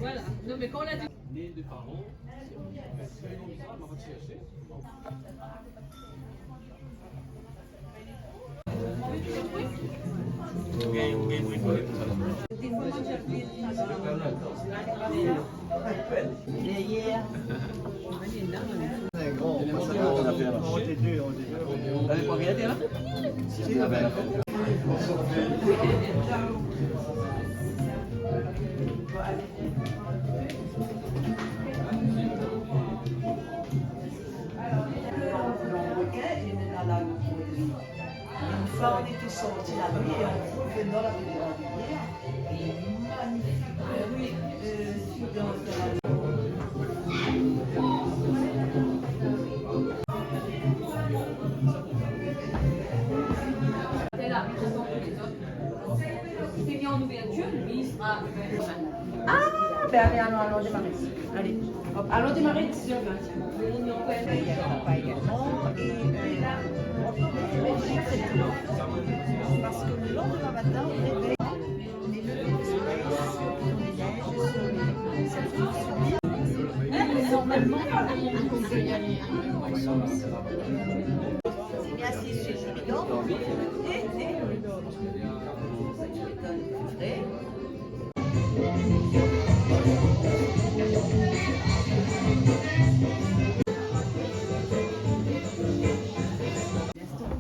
Voilà. Non, mais quand on l'a dit. Né de parents, m'a retiré. Une fois, on était sortis la nuit et on revenait dans la rivière. Et magnifique rue dans la C'est là, il s'est mis en ouverture, lui, il sera. Ah, ben allons démarrer. Allez, hop, allons démarrer. Il y a le papa également. Et là, parce que le lendemain matin, on réveille les levées du soleil sur les neiges, sur les cercles sublimes. Normalement, on peut y aller. C'est bien assis sur le bidon. Et frais.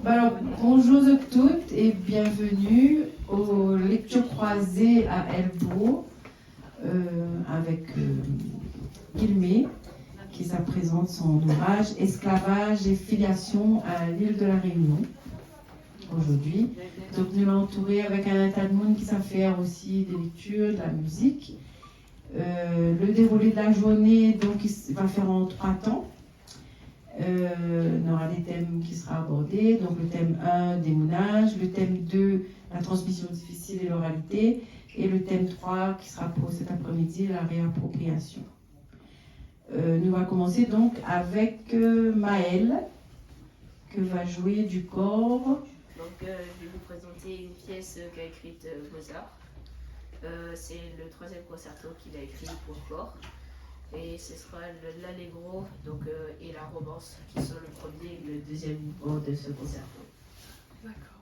Alors, bonjour à toutes et bienvenue aux lectures croisées à Elbourg avec Guillemé qui ça présente son ouvrage Esclavage et filiation à l'île de la Réunion aujourd'hui. Donc nous l'avons entouré avec un tas de monde qui sait faire aussi des lectures, de la musique. Le déroulé de la journée donc il va faire en 3 temps. On aura des thèmes qui seront abordés, donc le thème 1, démounage, le thème 2, la transmission difficile et l'oralité, et le thème 3 qui sera pour cet après-midi, la réappropriation. Nous allons commencer donc avec Maëlle, que va jouer du corps. Donc je vais vous présenter une pièce qu'a écrite Mozart. C'est le 3e concerto qu'il a écrit pour corps. Et ce sera l'allegro et la romance qui sont le premier et le deuxième mouvement de ce concerto. D'accord.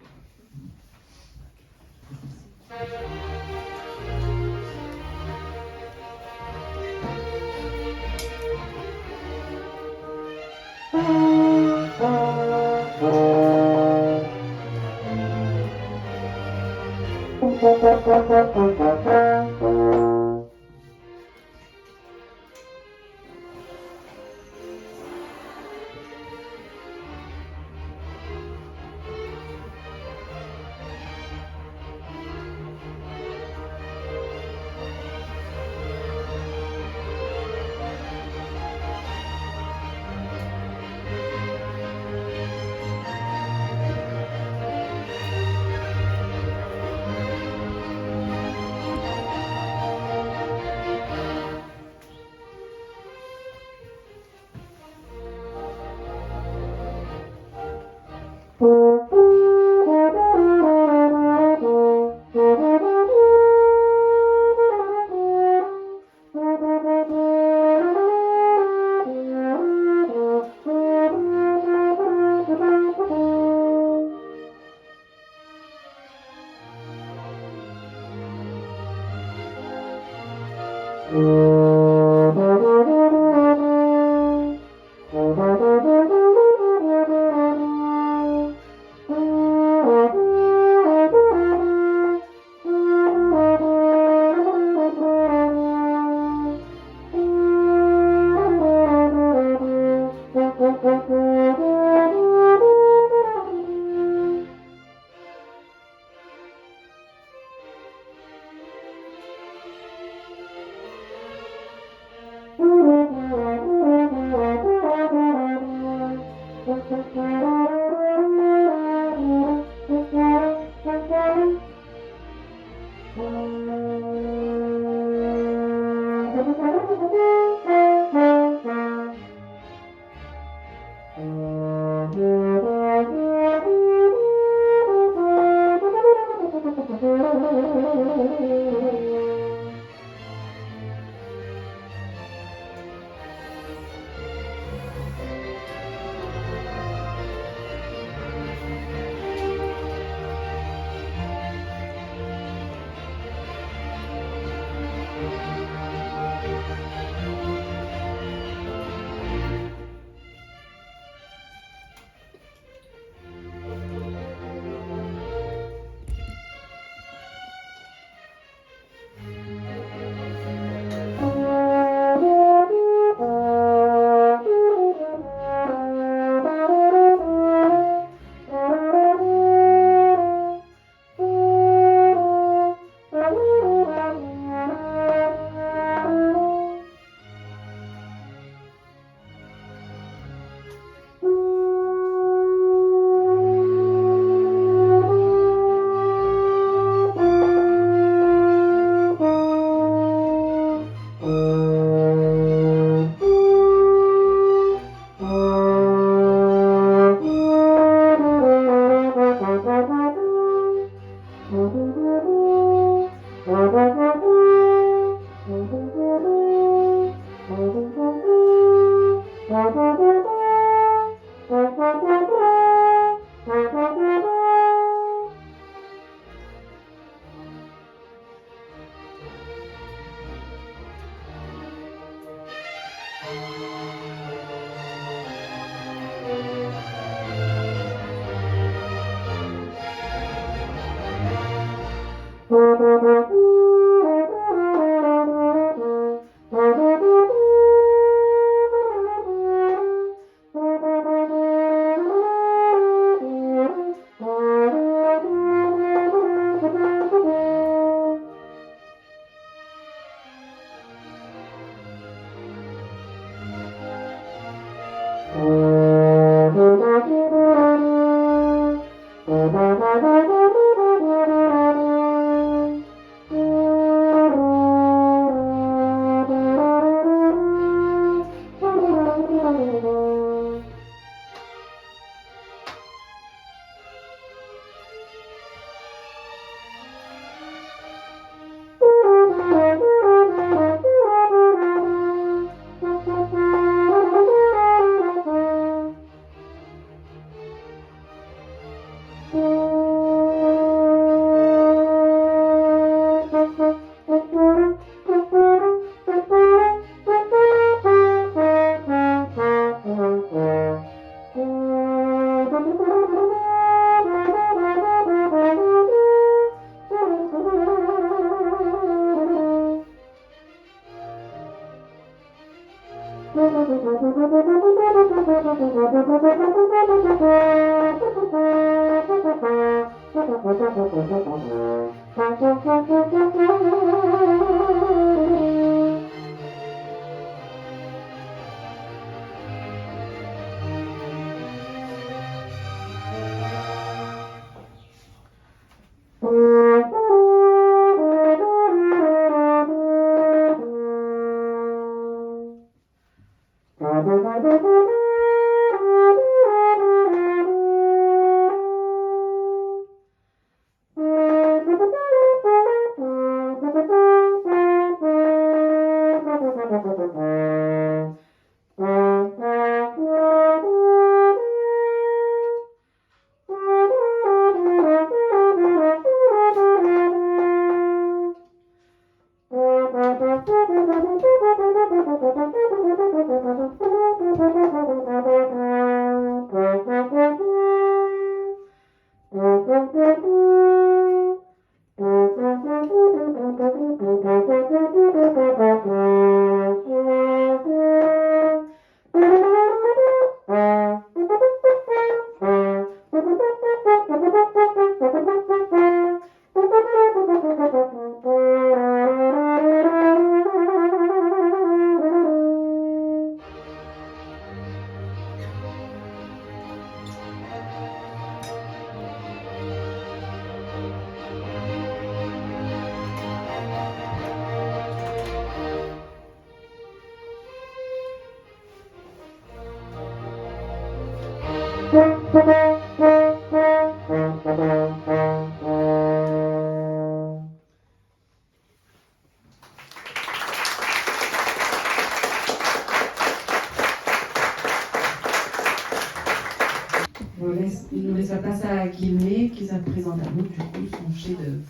Nous laisse la place à Guillemets qui se présente à nous, du coup, son chef-d'œuvre.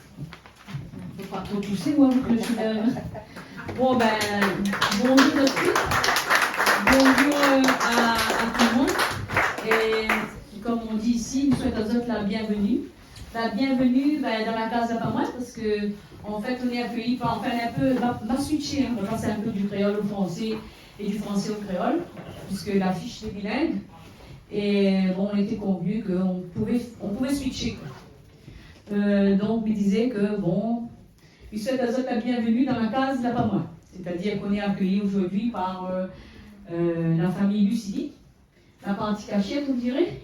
Faut pas trop tousser, moi, avec le chef-d'œuvre. Bon, ben, bonjour à tous. Bonjour à tout le monde. Et comme on dit ici, nous souhaitons aux autres la bienvenue. La bienvenue dans la case de Pamoine, parce que en fait, on est accueillis par, enfin, un peu, va switcher, on va passer un peu du créole au français et du français au créole, puisque l'affiche est bilingue. Et bon, on était convenu qu'on pouvait switcher. Donc, il disait que, bon, il souhaite aux autres la bienvenue dans la case de la Pamoine. C'est-à-dire qu'on est accueillis aujourd'hui par la famille Lucidi, la partie cachette, vous direz.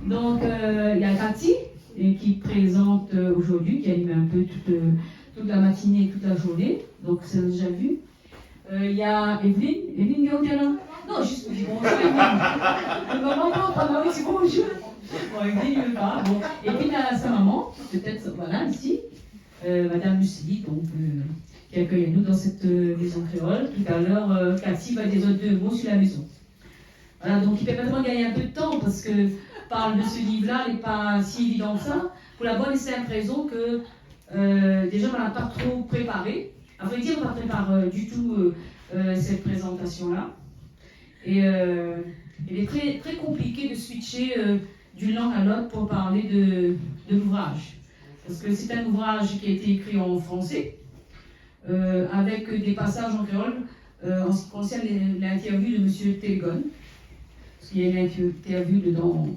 Donc, il y a Cathy, qui présente aujourd'hui, qui anime un peu toute la matinée et toute la journée. Donc, c'est déjà vu. Il y a Evelyne Gauthier. Non, juste dis bonjour, Evelyne. Non, c'est bonjour. Bon, Evelyne, pas. Bon. Et puis, il y a sa maman, peut-être, voilà, ici. Madame Lucie, donc, qui accueille nous dans cette maison créole. Tout à l'heure, Cathy va dire deux mots sur la maison. Voilà, donc il permet vraiment de gagner un peu de temps parce que parler de ce livre-là n'est pas si évident que ça, pour la bonne et simple raison que déjà on n'a pas trop préparé. À vrai dire, on ne prépare pas du tout cette présentation-là. Et il est très, très compliqué de switcher d'une langue à l'autre pour parler de l'ouvrage. Parce que c'est un ouvrage qui a été écrit en français, avec des passages en créole en ce qui concerne l'interview de M. Télégon. Parce qu'il y a une interview dedans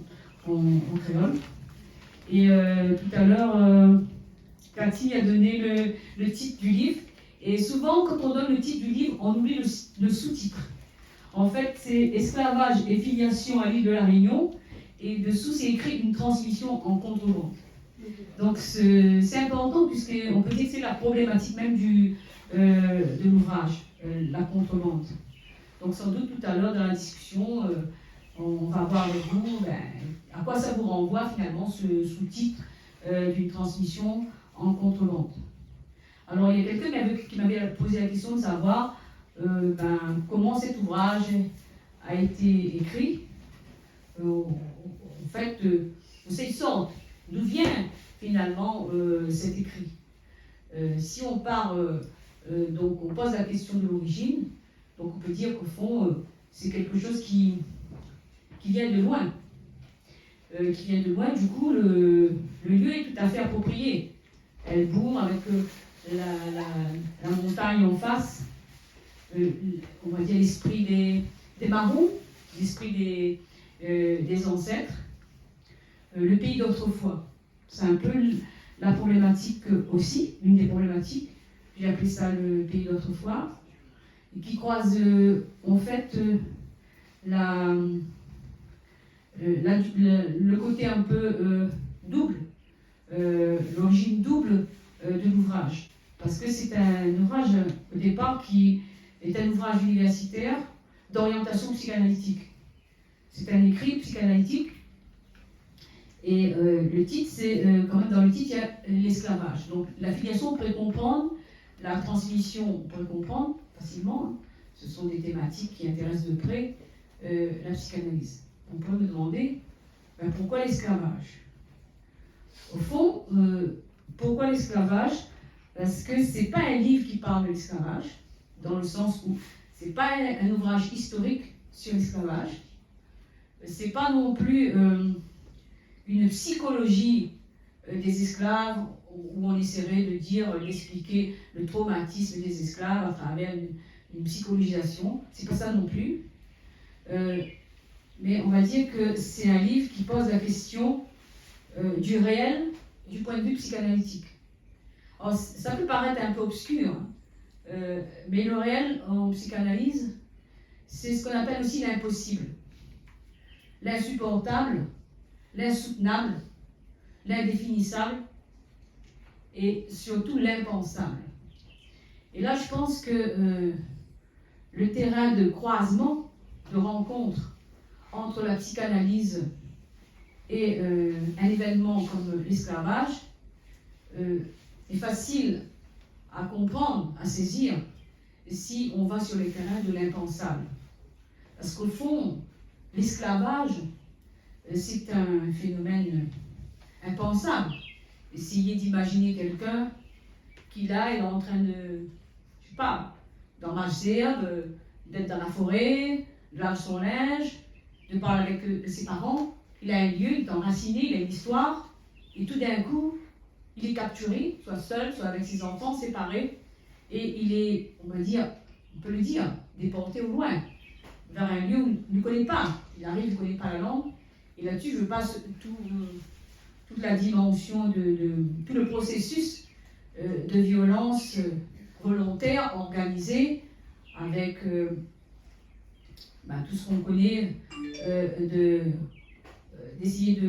en créole. Et tout à l'heure, Cathy a donné le titre du livre. Et souvent, quand on donne le titre du livre, on oublie le sous-titre. En fait, c'est Esclavage et filiation à l'île de la Réunion. Et dessous, c'est écrit une transmission en contrebande. Donc, c'est important, puisqu'on peut dire que c'est la problématique même de l'ouvrage, la contrebande. Donc, sans doute, tout à l'heure, dans la discussion, on va voir avec vous à quoi ça vous renvoie, finalement, ce sous-titre d'une transmission en contrebande. Alors, il y a quelqu'un qui m'avait posé la question de savoir comment cet ouvrage a été écrit. En fait, de cette sorte, d'où vient finalement cet écrit. Si on part, donc on pose la question de l'origine, donc on peut dire qu'au fond, c'est quelque chose qui vient de loin. Du coup, le lieu est tout à fait approprié. Elle bourre avec la montagne en face, on va dire l'esprit des marrons, l'esprit des ancêtres, le pays d'autrefois. C'est un peu la problématique aussi, l'une des problématiques. J'ai appelé ça le pays d'autrefois, et qui croise en fait le côté un peu double, l'origine double de l'ouvrage. Parce que c'est un ouvrage au départ qui est un ouvrage universitaire d'orientation psychanalytique. C'est un écrit psychanalytique. Et le titre, c'est quand même dans le titre, il y a l'esclavage. Donc la filiation, on pourrait comprendre, la transmission, on pourrait comprendre facilement. Hein. Ce sont des thématiques qui intéressent de près la psychanalyse. On peut me demander pourquoi l'esclavage. Au fond, pourquoi l'esclavage? Parce que ce n'est pas un livre qui parle de l'esclavage, dans le sens où ce n'est pas un ouvrage historique sur l'esclavage. Ce n'est pas non plus une psychologie des esclaves où on essaierait de dire, d'expliquer le traumatisme des esclaves à travers une psychologisation. C'est pas ça non plus. Mais on va dire que c'est un livre qui pose la question du réel du point de vue psychanalytique. Alors, ça peut paraître un peu obscur, mais le réel en psychanalyse, c'est ce qu'on appelle aussi l'impossible, l'insupportable, l'insoutenable, l'indéfinissable et surtout l'impensable. Et là, je pense que le terrain de croisement, de rencontre entre la psychanalyse et un événement comme l'esclavage est facile à comprendre, à saisir, si on va sur les terrains de l'impensable. Parce qu'au fond, l'esclavage, c'est un phénomène impensable. Essayez d'imaginer quelqu'un qui là est en train de, je sais pas, d'emmarcher l'herbe, d'être dans la forêt, de laver son linge, de parler avec ses parents. Il a un lieu, il est enraciné, il a une histoire, et tout d'un coup, il est capturé, soit seul, soit avec ses enfants, séparés, et il est, on va dire, on peut le dire, déporté au loin, vers un lieu où il ne connaît pas. Il arrive, il ne connaît pas la langue, et là-dessus, je passe toute la dimension tout le processus de violence volontaire, organisée, avec tout ce qu'on connaît, d'essayer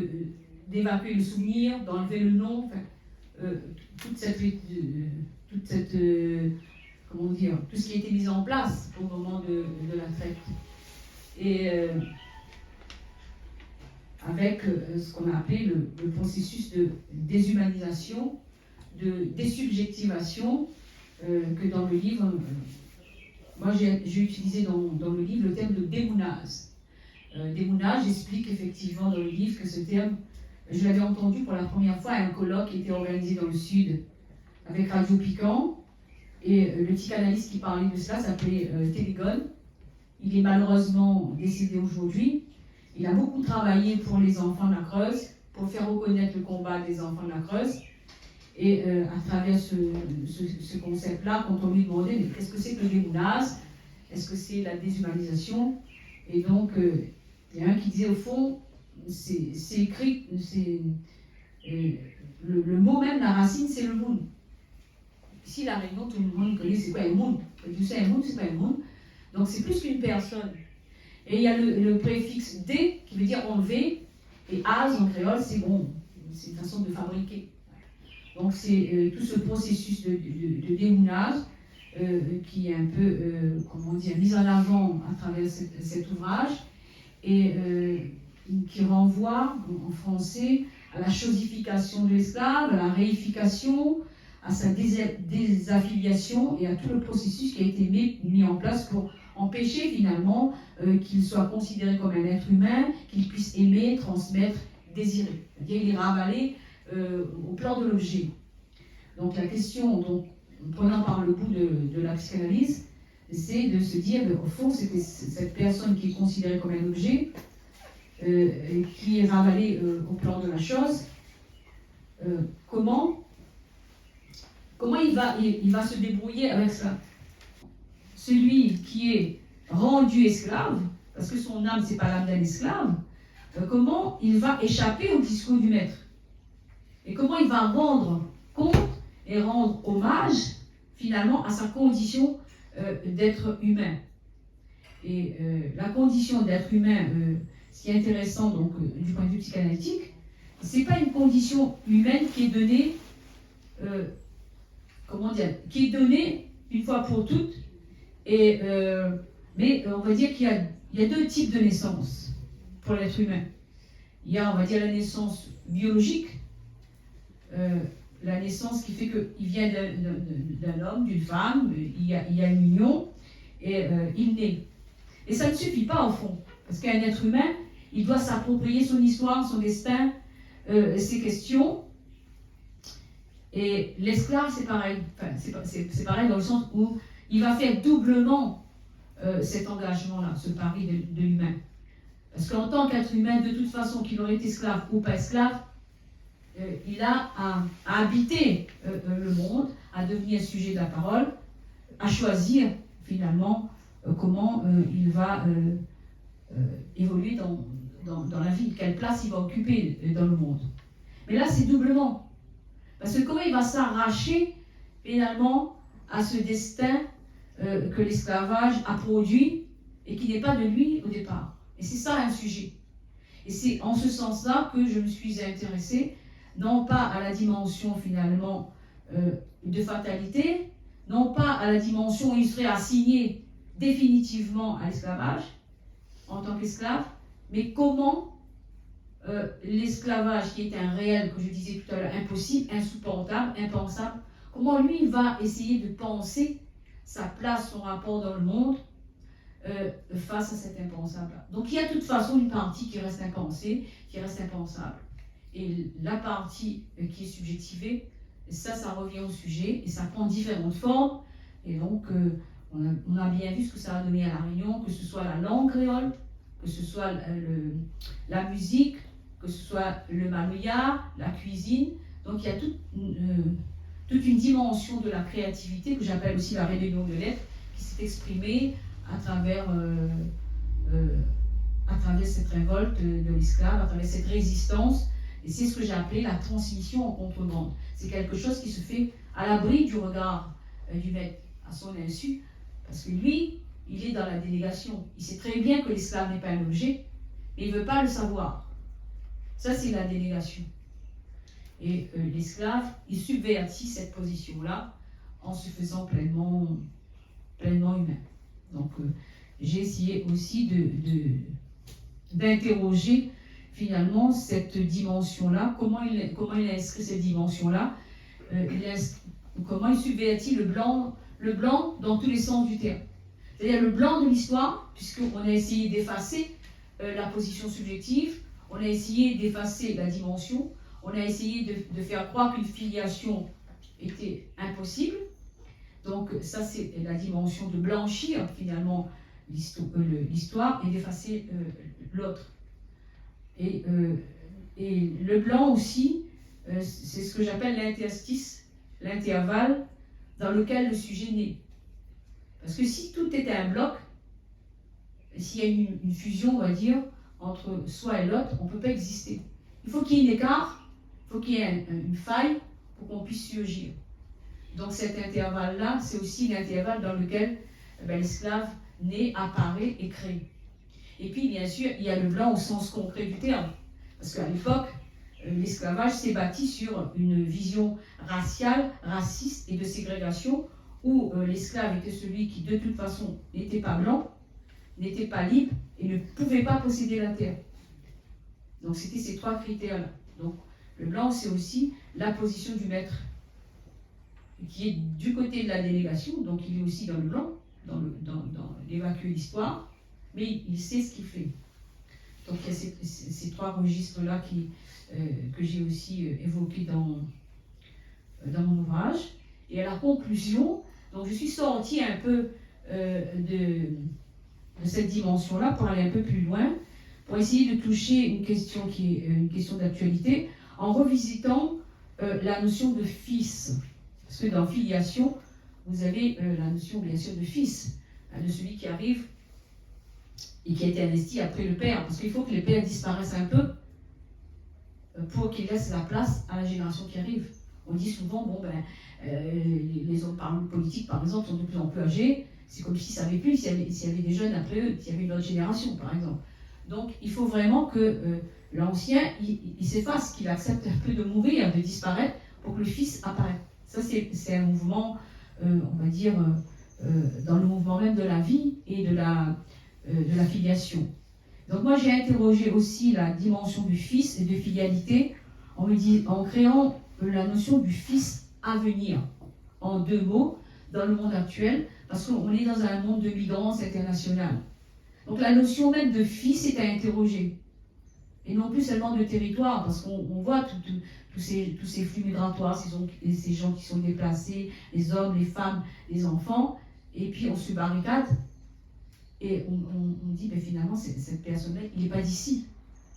d'évacuer le souvenir, d'enlever le nom, enfin, toute cette comment dire, tout ce qui a été mis en place au moment de la traite. Et avec ce qu'on a appelé le processus de déshumanisation de désubjectivation que dans le livre, moi j'ai utilisé dans le livre le terme de démounase. Démounase, j'explique effectivement dans le livre que ce terme, je l'avais entendu pour la première fois à un colloque qui était organisé dans le Sud avec Radio Piquant, et le psychanalyste qui parlait de cela s'appelait Télégone. Il est malheureusement décédé aujourd'hui. Il a beaucoup travaillé pour les enfants de la Creuse, pour faire reconnaître le combat des enfants de la Creuse. Et à travers ce concept-là, quand on lui demandait mais qu'est-ce que c'est que le démounase, est-ce que c'est la déshumanisation, et donc il y a un qui disait au fond, c'est écrit, le mot même, la racine, c'est le moun. Ici, la Réunion, tout le monde connaît c'est quoi un moun. Tu sais, un moun, c'est pas un moun. Donc c'est plus qu'une personne. Et il y a le préfixe dé qui veut dire enlever, et as en créole, c'est bon, c'est une façon de fabriquer. Donc c'est tout ce processus de démounage qui est un peu, comment dire, mis en avant à travers cet ouvrage, et qui renvoie en français à la chosification de l'esclave, à la réification, à sa désaffiliation et à tout le processus qui a été mis en place pour empêcher finalement qu'il soit considéré comme un être humain, qu'il puisse aimer, transmettre, désirer. C'est-à-dire il est ravalé au plan de l'objet. Donc la question, donc, prenant par le bout de la psychanalyse, c'est de se dire, au fond, c'était cette personne qui est considérée comme un objet, qui est ravalée au plan de la chose. Comment il va se débrouiller avec ça? Celui qui est rendu esclave, parce que son âme, c'est pas l'âme d'un esclave, comment il va échapper au discours du maître? Et comment il va rendre compte et rendre hommage, finalement, à sa condition d'être humain? Et la condition d'être humain, ce qui est intéressant, donc, du point de vue psychanalytique, c'est pas une condition humaine qui est donnée, qui est donnée une fois pour toutes, mais on va dire qu'il y a deux types de naissance pour l'être humain. Il y a, on va dire, la naissance biologique, la naissance qui fait qu'il vient d'un homme, d'une femme, il y a une union, et il naît. Et ça ne suffit pas au fond, parce qu'un être humain, il doit s'approprier son histoire, son destin, ses questions. Et l'esclave, c'est pareil. Enfin, c'est pareil dans le sens où il va faire doublement cet engagement-là, ce pari de l'humain. Parce qu'en tant qu'être humain, de toute façon, qu'il aurait été esclave ou pas esclave, il a à habiter le monde, à devenir sujet de la parole, à choisir finalement comment il va évoluer dans la vie, quelle place il va occuper dans le monde. Mais là, c'est doublement. Parce que comment il va s'arracher finalement à ce destin que l'esclavage a produit et qui n'est pas de lui au départ. Et c'est ça un sujet. Et c'est en ce sens-là que je me suis intéressée, non pas à la dimension finalement de fatalité, non pas à la dimension où il serait assigné définitivement à l'esclavage en tant qu'esclave, mais comment l'esclavage, qui est un réel, que je disais tout à l'heure, impossible, insupportable, impensable, comment lui va essayer de penser sa place, son rapport dans le monde face à cet impensable-là. Donc il y a de toute façon une partie qui reste impensée, qui reste impensable. Et la partie qui est subjectivée, ça revient au sujet, et ça prend différentes formes. Et donc on a bien vu ce que ça a donné à La Réunion, que ce soit la langue créole, que ce soit la musique, que ce soit le maloya, la cuisine. Donc il y a toute une dimension de la créativité que j'appelle aussi la rébellion de l'être, qui s'est exprimée à travers cette révolte de l'esclave, à travers cette résistance. Et c'est ce que j'ai appelé la transmission en contrebande. C'est quelque chose qui se fait à l'abri du regard du maître, à son insu, parce que lui, il est dans la délégation. Il sait très bien que l'esclave n'est pas un objet, mais il ne veut pas le savoir. Ça, c'est la délégation. Et l'esclave, il subvertit cette position-là en se faisant pleinement humain. Donc, j'ai essayé aussi d'interroger finalement cette dimension-là, comment il a inscrit cette dimension-là, comment il subvertit le blanc dans tous les sens du terme. C'est-à-dire le blanc de l'histoire, puisqu'on a essayé d'effacer la position subjective, on a essayé d'effacer la dimension, on a essayé de faire croire qu'une filiation était impossible. Donc ça, c'est la dimension de blanchir finalement l'histoire et d'effacer l'autre. Et le blanc aussi, c'est ce que j'appelle l'interstice, l'intervalle dans lequel le sujet naît. Parce que si tout était un bloc, s'il y a une fusion, on va dire, entre soi et l'autre, on ne peut pas exister. Il faut qu'il y ait un écart, il faut qu'il y ait une faille pour qu'on puisse surgir. Donc cet intervalle-là, c'est aussi l'intervalle dans lequel l'esclave naît, apparaît et crée. Et puis, bien sûr, il y a le blanc au sens concret du terme. Parce qu'à l'époque, l'esclavage s'est bâti sur une vision raciale, raciste et de ségrégation, où l'esclave était celui qui, de toute façon, n'était pas blanc, n'était pas libre et ne pouvait pas posséder la terre. Donc, c'était ces trois critères-là. Donc, le blanc, c'est aussi la position du maître, qui est du côté de la délégation, donc il est aussi dans le blanc, dans l'évacuer l'histoire, mais il sait ce qu'il fait. Donc il y a ces trois registres-là que j'ai aussi évoqués dans mon ouvrage. Et à la conclusion, donc je suis sortie un peu de cette dimension-là pour aller un peu plus loin, pour essayer de toucher une question qui est une question d'actualité, en revisitant la notion de fils. Parce que dans filiation, vous avez la notion bien sûr de fils, de celui qui arrive et qui a été investi après le père. Parce qu'il faut que les pères disparaissent un peu pour qu'ils laissent la place à la génération qui arrive. On dit souvent, les hommes politiques par exemple sont de plus en plus âgés, c'est comme s'ils ne savaient plus s'il y avait des jeunes après eux, s'il y avait une autre génération par exemple. Donc il faut vraiment que l'ancien, il s'efface, qu'il accepte un peu de mourir, de disparaître pour que le fils apparaisse. Ça, c'est un mouvement, on va dire, dans le mouvement même de la vie et de la filiation. Donc moi, j'ai interrogé aussi la dimension du fils et de filialité en créant la notion du fils à venir, en deux mots, dans le monde actuel, parce qu'on est dans un monde de migrance internationale. Donc la notion même de fils est à interroger. Et non plus seulement de territoire, parce qu'on voit tous ces flux migratoires, ces gens qui sont déplacés, les hommes, les femmes, les enfants, et puis on se barricade, et on dit, mais finalement, cette personne-là, il n'est pas d'ici.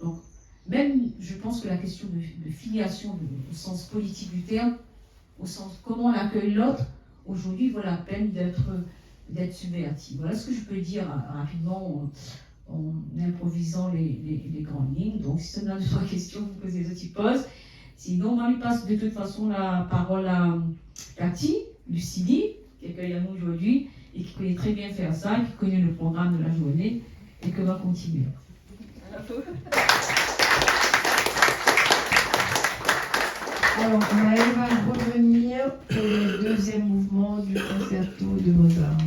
Donc, même, je pense que la question de filiation, au sens politique du terme, au sens comment on accueille l'autre, aujourd'hui, vaut la peine d'être subverti. Voilà ce que je peux dire rapidement en improvisant les grandes lignes. Donc, si ça donne trois questions, vous posez les autres, ils posent. Sinon, on lui passe de toute façon la parole à Cathy, Lucidi, qui accueille à nous aujourd'hui, et qui connaît très bien faire ça, qui connaît le programme de la journée, et que va continuer. Alors, Maëlle va revenir pour le deuxième mouvement du concerto de Mozart.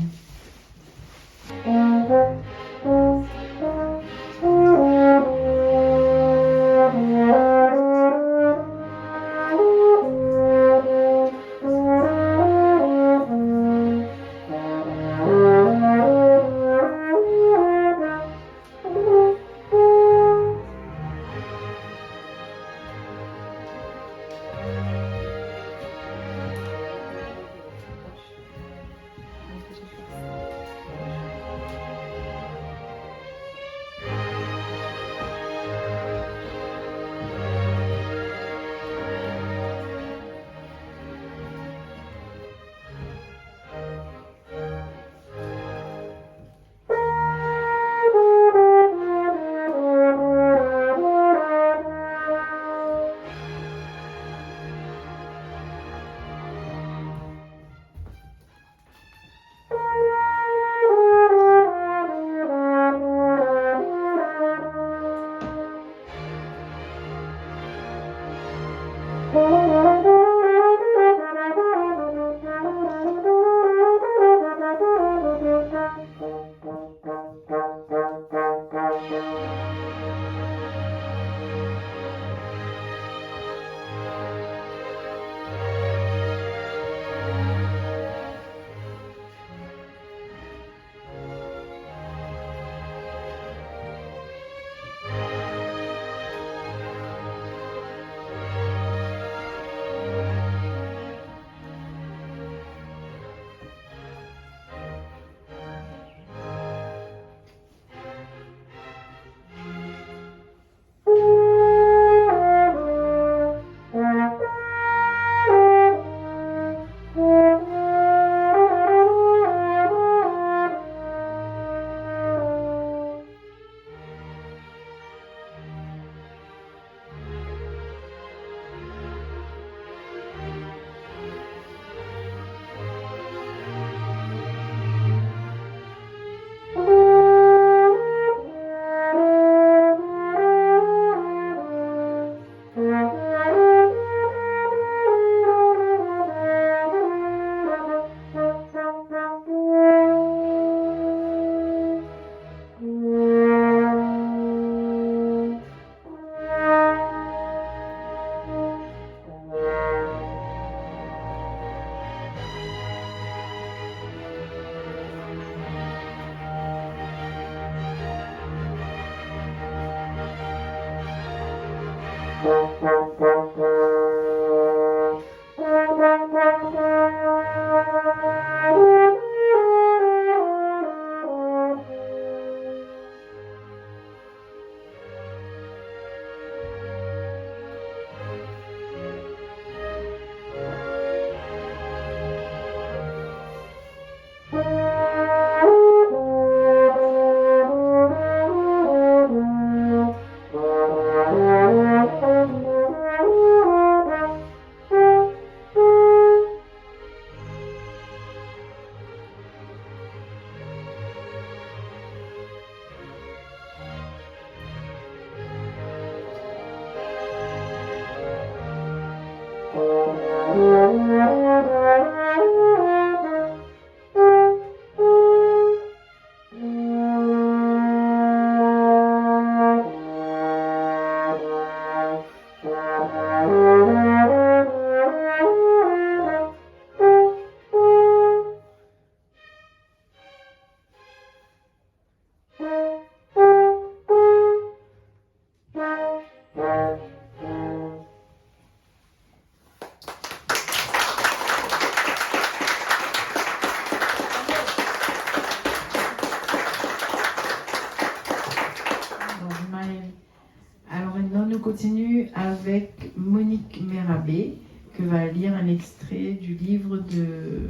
avec Monique Mérabé, que va lire un extrait du livre de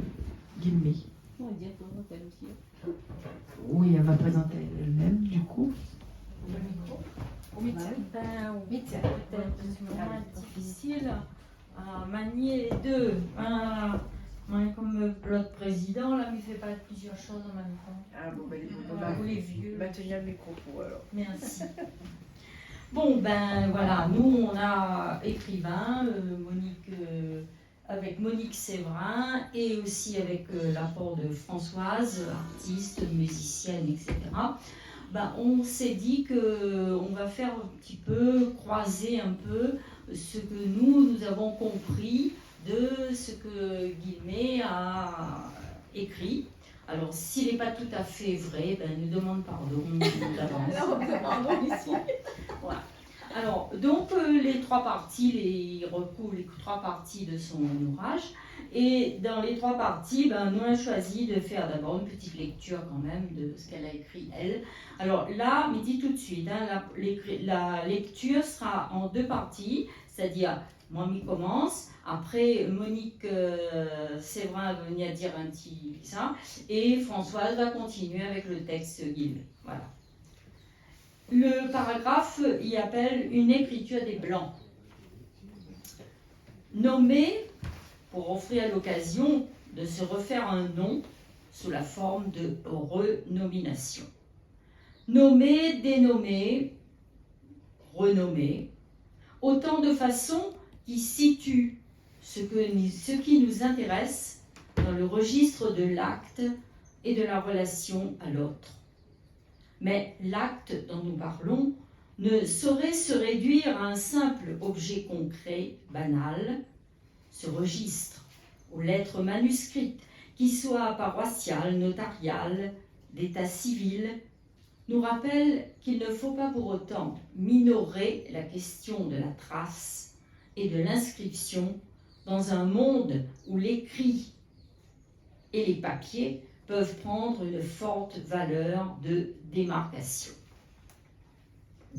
Guillemé. On va dire comment elle aussi. Oui, elle va présenter elle-même, du coup. Oui, c'est vraiment difficile à manier les deux. Moi, comme l'autre président, là, il ne fait pas plusieurs choses en même temps. Ah bon, ben, Vous les vieux. on va tenir le micro pour alors. Merci. Bon, ben voilà, nous, on a écrivain, avec Monique Séverin et aussi avec l'apport de Françoise, artiste, musicienne, etc. Ben, on s'est dit qu'on va faire un petit peu, croiser un peu ce que nous avons compris de ce que Guillemé a écrit. Alors, s'il n'est pas tout à fait vrai, ben, nous demande pardon d'avance. Voilà. Alors, donc, les trois parties, il recouvre les trois parties de son ouvrage. Et dans les trois parties, ben, nous avons choisi de faire d'abord une petite lecture quand même de ce qu'elle a écrit, elle. Alors là, mais dit tout de suite, hein, la lecture sera en deux parties, c'est-à-dire, moi, m'y commence, après, Monique Séverin va venir dire un petit ça, et Françoise va continuer avec le texte Guillemé. Voilà. Le paragraphe y appelle une écriture des Blancs. Nommé pour offrir l'occasion de se refaire un nom sous la forme de renomination. Nommé, dénommé, renommé, autant de façons qui situent ce qui nous intéresse dans le registre de l'acte et de la relation à l'autre. Mais l'acte dont nous parlons ne saurait se réduire à un simple objet concret, banal. Ce registre, aux lettres manuscrites, qui soient paroissiales, notariales, d'état civil, nous rappelle qu'il ne faut pas pour autant minorer la question de la trace et de l'inscription dans un monde où l'écrit et les papiers peuvent prendre une forte valeur de démarcation.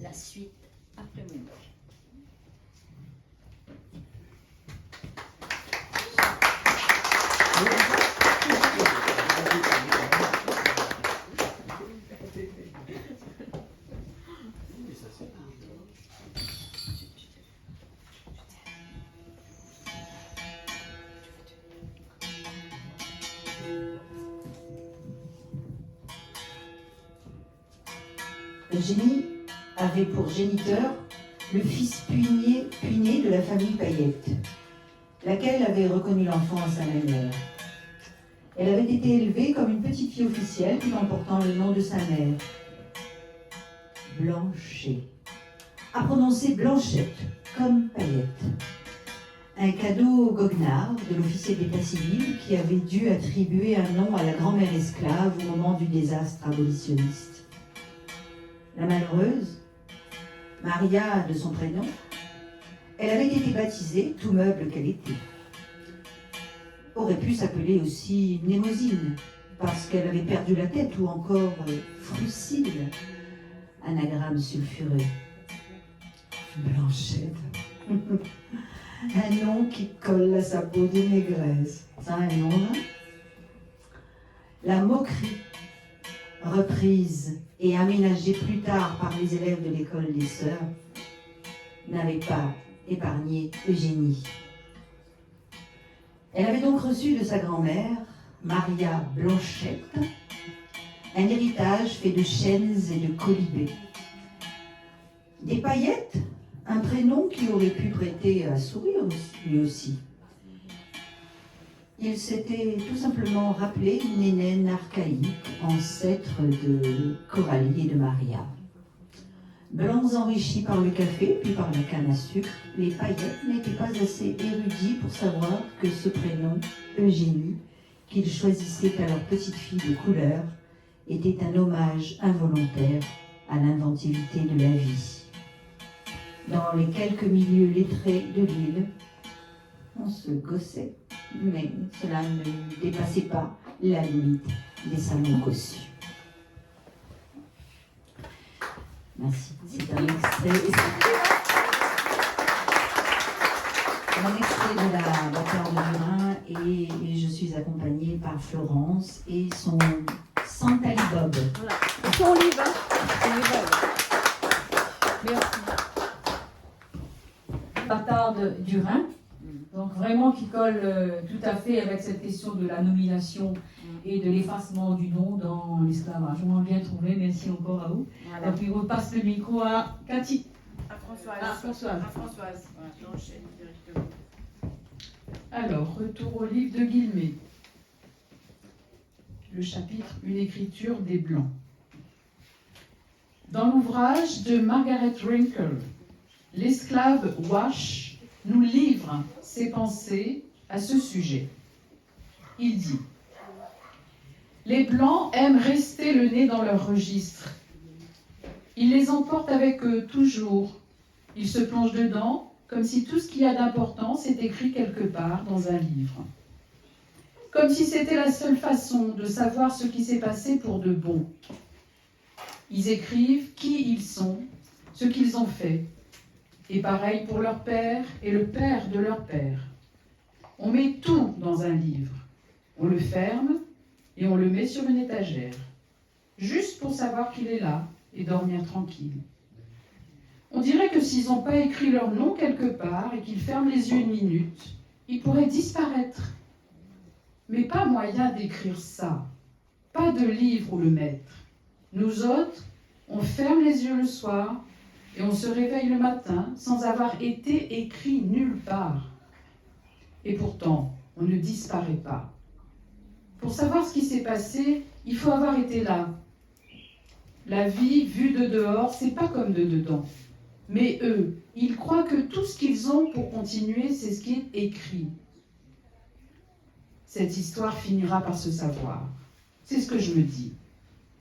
La suite après Monique. Eugénie avait pour géniteur le fils puiné de la famille Payette, laquelle avait reconnu l'enfant à sa manière. Elle avait été élevée comme une petite fille officielle tout en portant le nom de sa mère. Blanchet, à prononcer Blanchette, comme Payette. Un cadeau goguenard de l'officier d'état civil qui avait dû attribuer un nom à la grand-mère esclave au moment du désastre abolitionniste. La malheureuse, Maria de son prénom, elle avait été baptisée, tout meuble qu'elle était. Aurait pu s'appeler aussi Mnémosyne, parce qu'elle avait perdu la tête, ou encore Frucide, anagramme sulfureux. Blanchette, un nom qui colle à sa peau de négresse. Ça a un nom, là? La moquerie, reprise et aménagée plus tard par les élèves de l'école des Sœurs, n'avait pas épargné Eugénie. Elle avait donc reçu de sa grand-mère, Maria Blanchette, un héritage fait de chaînes et de colibés. Des paillettes, un prénom qui aurait pu prêter à sourire lui aussi. Il s'était tout simplement rappelé Nénène archaïque, ancêtre de Coralie et de Maria. Blancs enrichis par le café, puis par la canne à sucre, les paillettes n'étaient pas assez érudits pour savoir que ce prénom, Eugénie, qu'ils choisissaient à leur petite fille de couleur, était un hommage involontaire à l'inventivité de la vie. Dans les quelques milieux lettrés de l'île, on se gossait, mais cela ne dépassait pas la limite des salons cossus. Merci. C'est un extrait. Un extrait de la Bâtard de Durin et je suis accompagnée par Florence et son Santali Bob. Voilà. Et son livre, hein. On y va, là. Merci. Bâtarde du Rhin, donc vraiment qui colle tout à fait avec cette question de la nomination et de l'effacement du nom dans l'esclavage. On l'a bien trouvé, merci encore à vous. Voilà. Et puis on passe le micro à Cathy. À Françoise. Ah, Françoise. À Françoise. Voilà, j'enchaîne directement. Alors, retour au livre de Guillemets. Le chapitre Une écriture des Blancs. Dans l'ouvrage de Margaret Wrinkle, l'esclave Wash nous livre ses pensées à ce sujet. Il dit « Les Blancs aiment rester le nez dans leur registre. Ils les emportent avec eux toujours. Ils se plongent dedans comme si tout ce qu'il y a d'importance est écrit quelque part dans un livre. Comme si c'était la seule façon de savoir ce qui s'est passé pour de bon. Ils écrivent qui ils sont, ce qu'ils ont fait. Et pareil pour leur père et le père de leur père. On met tout dans un livre. On le ferme et on le met sur une étagère. Juste pour savoir qu'il est là et dormir tranquille. On dirait que s'ils n'ont pas écrit leur nom quelque part et qu'ils ferment les yeux une minute, ils pourraient disparaître. Mais pas moyen d'écrire ça. Pas de livre où le mettre. Nous autres, on ferme les yeux le soir et on se réveille le matin sans avoir été écrit nulle part. Et pourtant, on ne disparaît pas. Pour savoir ce qui s'est passé, il faut avoir été là. La vie, vue de dehors, c'est pas comme de dedans. Mais eux, ils croient que tout ce qu'ils ont pour continuer, c'est ce qui est écrit. Cette histoire finira par se savoir. C'est ce que je me dis.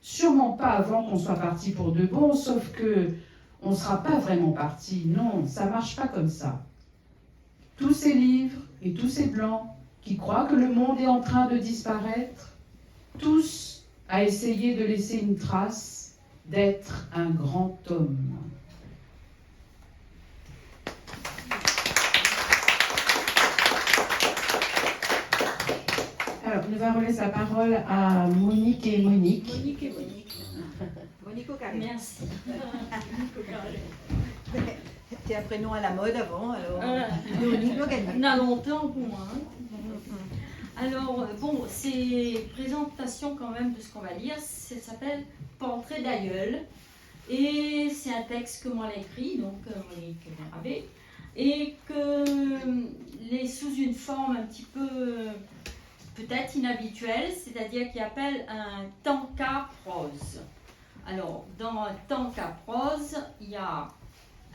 Sûrement pas avant qu'on soit parti pour de bon, sauf que on ne sera pas vraiment parti. Non, ça ne marche pas comme ça. Tous ces livres et tous ces blancs qui croient que le monde est en train de disparaître, tous à essayer de laisser une trace, d'être un grand homme. Alors, nous allons laisser la parole à Monique et Monique. Monique et Monique. Monique au carré. Merci. C'était un prénom à la mode avant, alors Monique l'a gagné. On a longtemps pour moi. Hein. Alors, bon, c'est présentation quand même de ce qu'on va lire. Ça s'appelle Portrait d'aïeul. Et c'est un texte que moi j'ai écrit, donc Monique Gravé, et que est sous une forme un petit peu peut-être inhabituelle, c'est-à-dire qui appelle un tanka prose. Alors, dans un tanka prose, il y a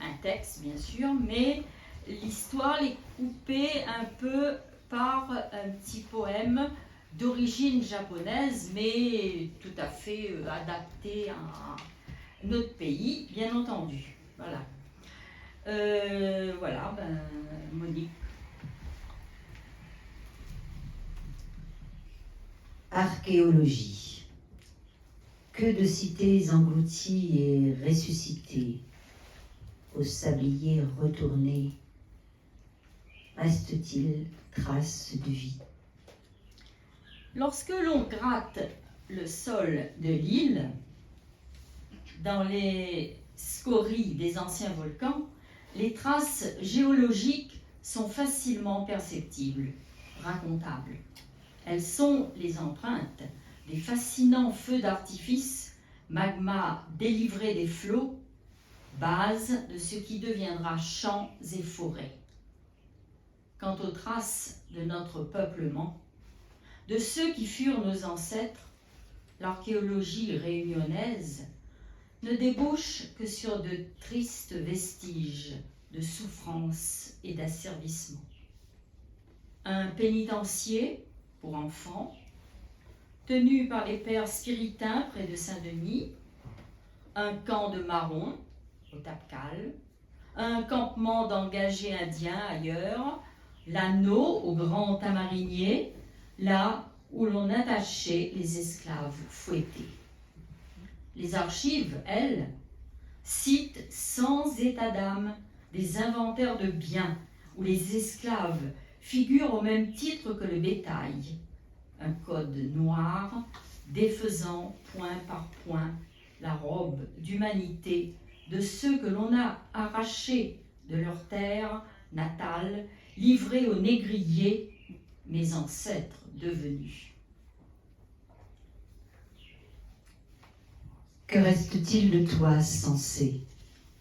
un texte, bien sûr, mais l'histoire est coupée un peu par un petit poème d'origine japonaise, mais tout à fait adapté à notre pays, bien entendu. Voilà. Voilà, Monique. Archéologie. Que de cités englouties et ressuscitées, au sablier retourné, reste-t-il trace de vie? Lorsque l'on gratte le sol de l'île, dans les scories des anciens volcans, les traces géologiques sont facilement perceptibles, racontables. Elles sont les empreintes des fascinants feux d'artifice, magma délivré des flots, base de ce qui deviendra champs et forêts. Quant aux traces de notre peuplement, de ceux qui furent nos ancêtres, l'archéologie réunionnaise ne débouche que sur de tristes vestiges de souffrance et d'asservissement. Un pénitencier pour enfants, tenu par les pères spiritains près de Saint-Denis, un camp de marrons au Tapcal, un campement d'engagés indiens ailleurs, l'anneau au grand tamarinier, là où l'on attachait les esclaves fouettés. Les archives, elles, citent sans état d'âme des inventaires de biens où les esclaves figurent au même titre que le bétail. Un code noir défaisant point par point la robe d'humanité de ceux que l'on a arrachés de leur terre natale, livrés aux négriers, mes ancêtres devenus. Que reste-t-il de toi, sensé,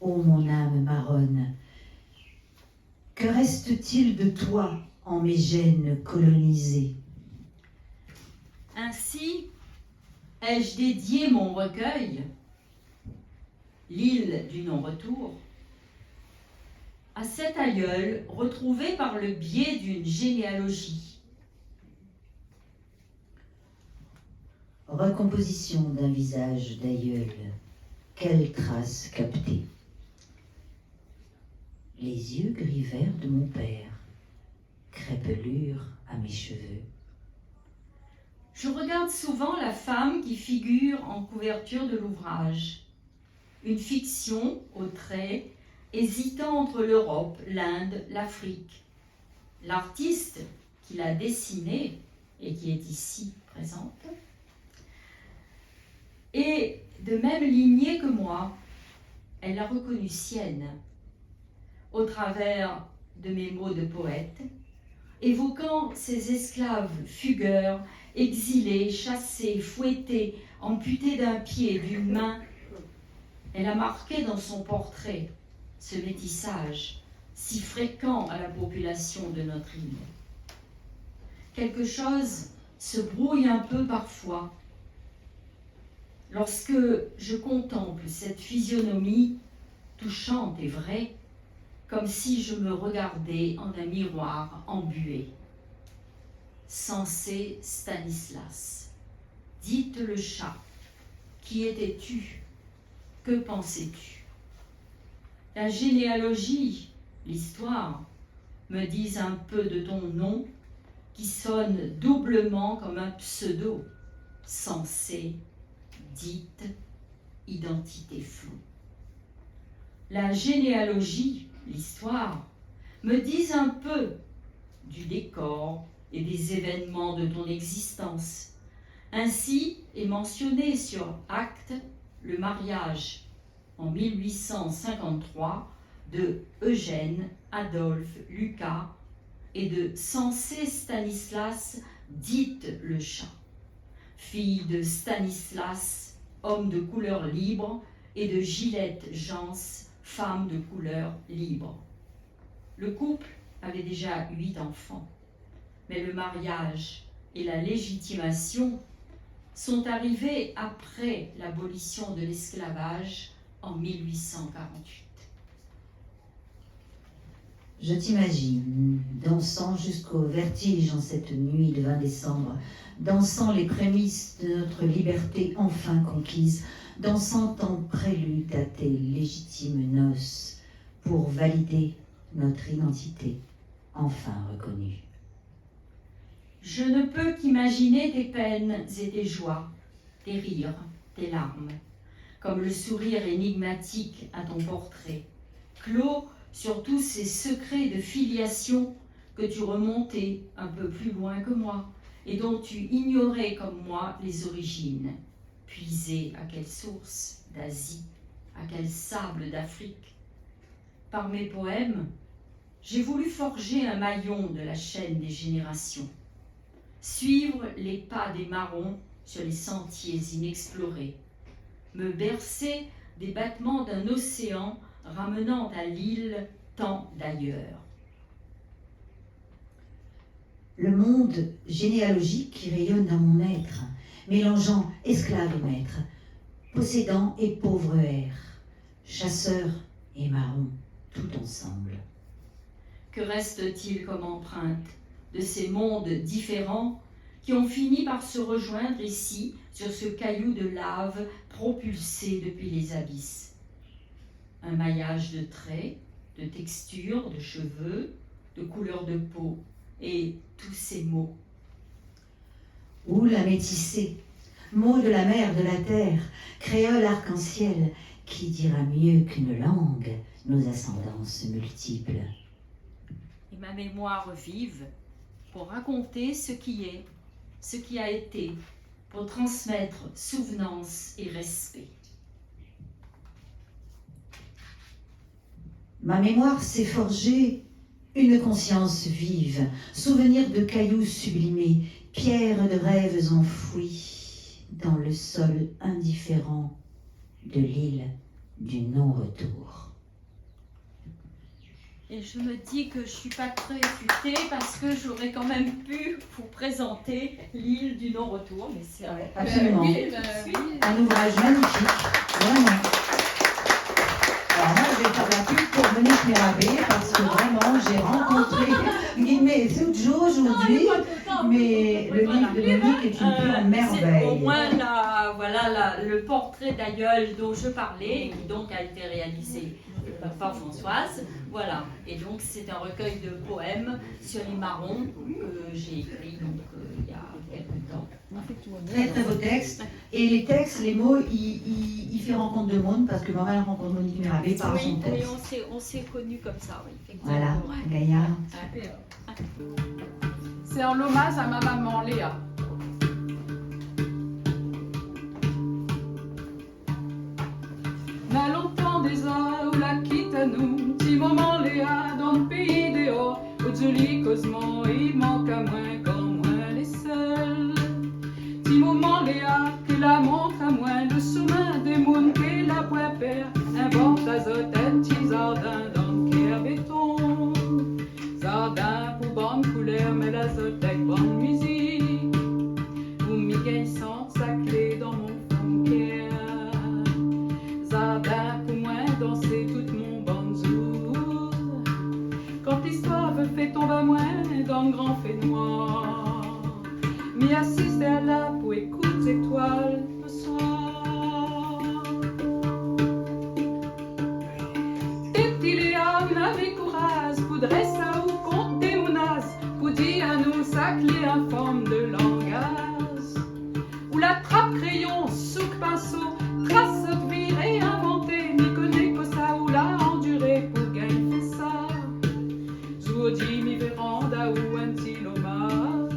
ô mon âme marronne? Que reste-t-il de toi en mes gènes colonisés? Ainsi ai-je dédié mon recueil, l'île du non-retour, à cet aïeul retrouvé par le biais d'une généalogie. Recomposition d'un visage d'aïeul, quelle trace captée? Les yeux gris vert de mon père, crépelure à mes cheveux. Je regarde souvent la femme qui figure en couverture de l'ouvrage, une fiction aux traits hésitant entre l'Europe, l'Inde, l'Afrique. L'artiste qui l'a dessinée et qui est ici présente est de même lignée que moi. Elle l'a reconnue sienne au travers de mes mots de poète, évoquant ces esclaves fugueurs, exilés, chassés, fouettés, amputés d'un pied, d'une main. Elle a marqué dans son portrait ce métissage si fréquent à la population de notre île. Quelque chose se brouille un peu parfois lorsque je contemple cette physionomie touchante et vraie, comme si je me regardais en un miroir embué. Sensé Stanislas, dites le chat, qui étais-tu? Que pensais-tu? La généalogie, l'histoire, me disent un peu de ton nom, qui sonne doublement comme un pseudo, sensé, dite, identité floue. La généalogie, l'histoire, me disent un peu du décor et des événements de ton existence. Ainsi est mentionné sur acte le mariage en 1853 de Eugène, Adolphe, Lucas et de Sensé Stanislas, dite le chat, fille de Stanislas, homme de couleur libre, et de Gillette Jans, femme de couleur libre. Le couple avait déjà 8 enfants, mais le mariage et la légitimation sont arrivés après l'abolition de l'esclavage en 1848. Je t'imagine dansant jusqu'au vertige en cette nuit de 20 décembre, dansant les prémices de notre liberté enfin conquise, dansant en prélude à tes légitimes noces pour valider notre identité enfin reconnue. Je ne peux qu'imaginer tes peines et tes joies, tes rires, tes larmes, comme le sourire énigmatique à ton portrait, clos sur tous ces secrets de filiation que tu remontais un peu plus loin que moi et dont tu ignorais comme moi les origines. Puisé à quelle source d'Asie, à quel sable d'Afrique? Par mes poèmes, j'ai voulu forger un maillon de la chaîne des générations, suivre les pas des marrons sur les sentiers inexplorés, me bercer des battements d'un océan ramenant à l'île tant d'ailleurs. Le monde généalogique qui rayonne dans mon être, mélangeant esclave et maître, possédant et pauvre air, chasseur et marron, tout ensemble. Que reste-t-il comme empreinte de ces mondes différents qui ont fini par se rejoindre ici, sur ce caillou de lave propulsé depuis les abysses? Un maillage de traits, de textures, de cheveux, de couleurs de peau, et tous ces mots. Ou la métissée, mot de la mer, de la terre, créole arc-en-ciel, qui dira mieux qu'une langue nos ascendances multiples? ma mémoire vive pour raconter ce qui est, ce qui a été, pour transmettre souvenance et respect. Ma mémoire s'est forgée une conscience vive, souvenir de cailloux sublimés, pierres de rêves enfouis dans le sol indifférent de l'île du non-retour. Et je me dis que je ne suis pas très futée parce que j'aurais quand même pu vous présenter l'île du non-retour, mais c'est vrai. Absolument. Un ouvrage magnifique, vraiment. Alors moi, je vais faire la pub pour Monique Mérabé parce que vraiment, j'ai rencontré Guillemets et Soudjo aujourd'hui, mais le livre de Monique est une pure merveille. Au moins, le portrait d'aïeul dont je parlais, qui donc a été réalisé par Françoise, voilà. Et donc, c'est un recueil de poèmes sur les marrons que j'ai écrit il y a quelques temps. Très très beau texte. Et les textes, les mots, il fait rencontre de monde parce que Morel rencontre Monique Mérabé par son texte. Oui, on s'est connus comme ça, oui, effectivement. Voilà, Gaïa. C'est en hommage à ma maman Léa. N'a longtemps déjà ou la quitte à nous, petit moment Léa dans le pays des hauts, au joli Cosmo, il manque à moins quand moins les seuls. Petit moment Léa qui la montre à moins, le chemin des mounes qui la boit père, invente azote un petit jardin dans le caire béton. Jardin pour bonne couleur, mais l'azote avec bonne musique, où Miguel sent sa clé dans mon fond caire. Jardin pour moi danser tout mon bonjour, quand l'histoire veut fait tomber à moi dans le grand fait noir, m'y assister à la pour écouter étoiles le soir. Et petit Léa, on avait courage pour dresser à ou compter mon as, pour dire à nous sa clé en forme de langage, ou la trappe crayon, souk pinceau, trace de vie réinventée, ni connaît que ça ou l'a enduré pour gagner ça. Je vous dis mi véranda ou un petit hommage,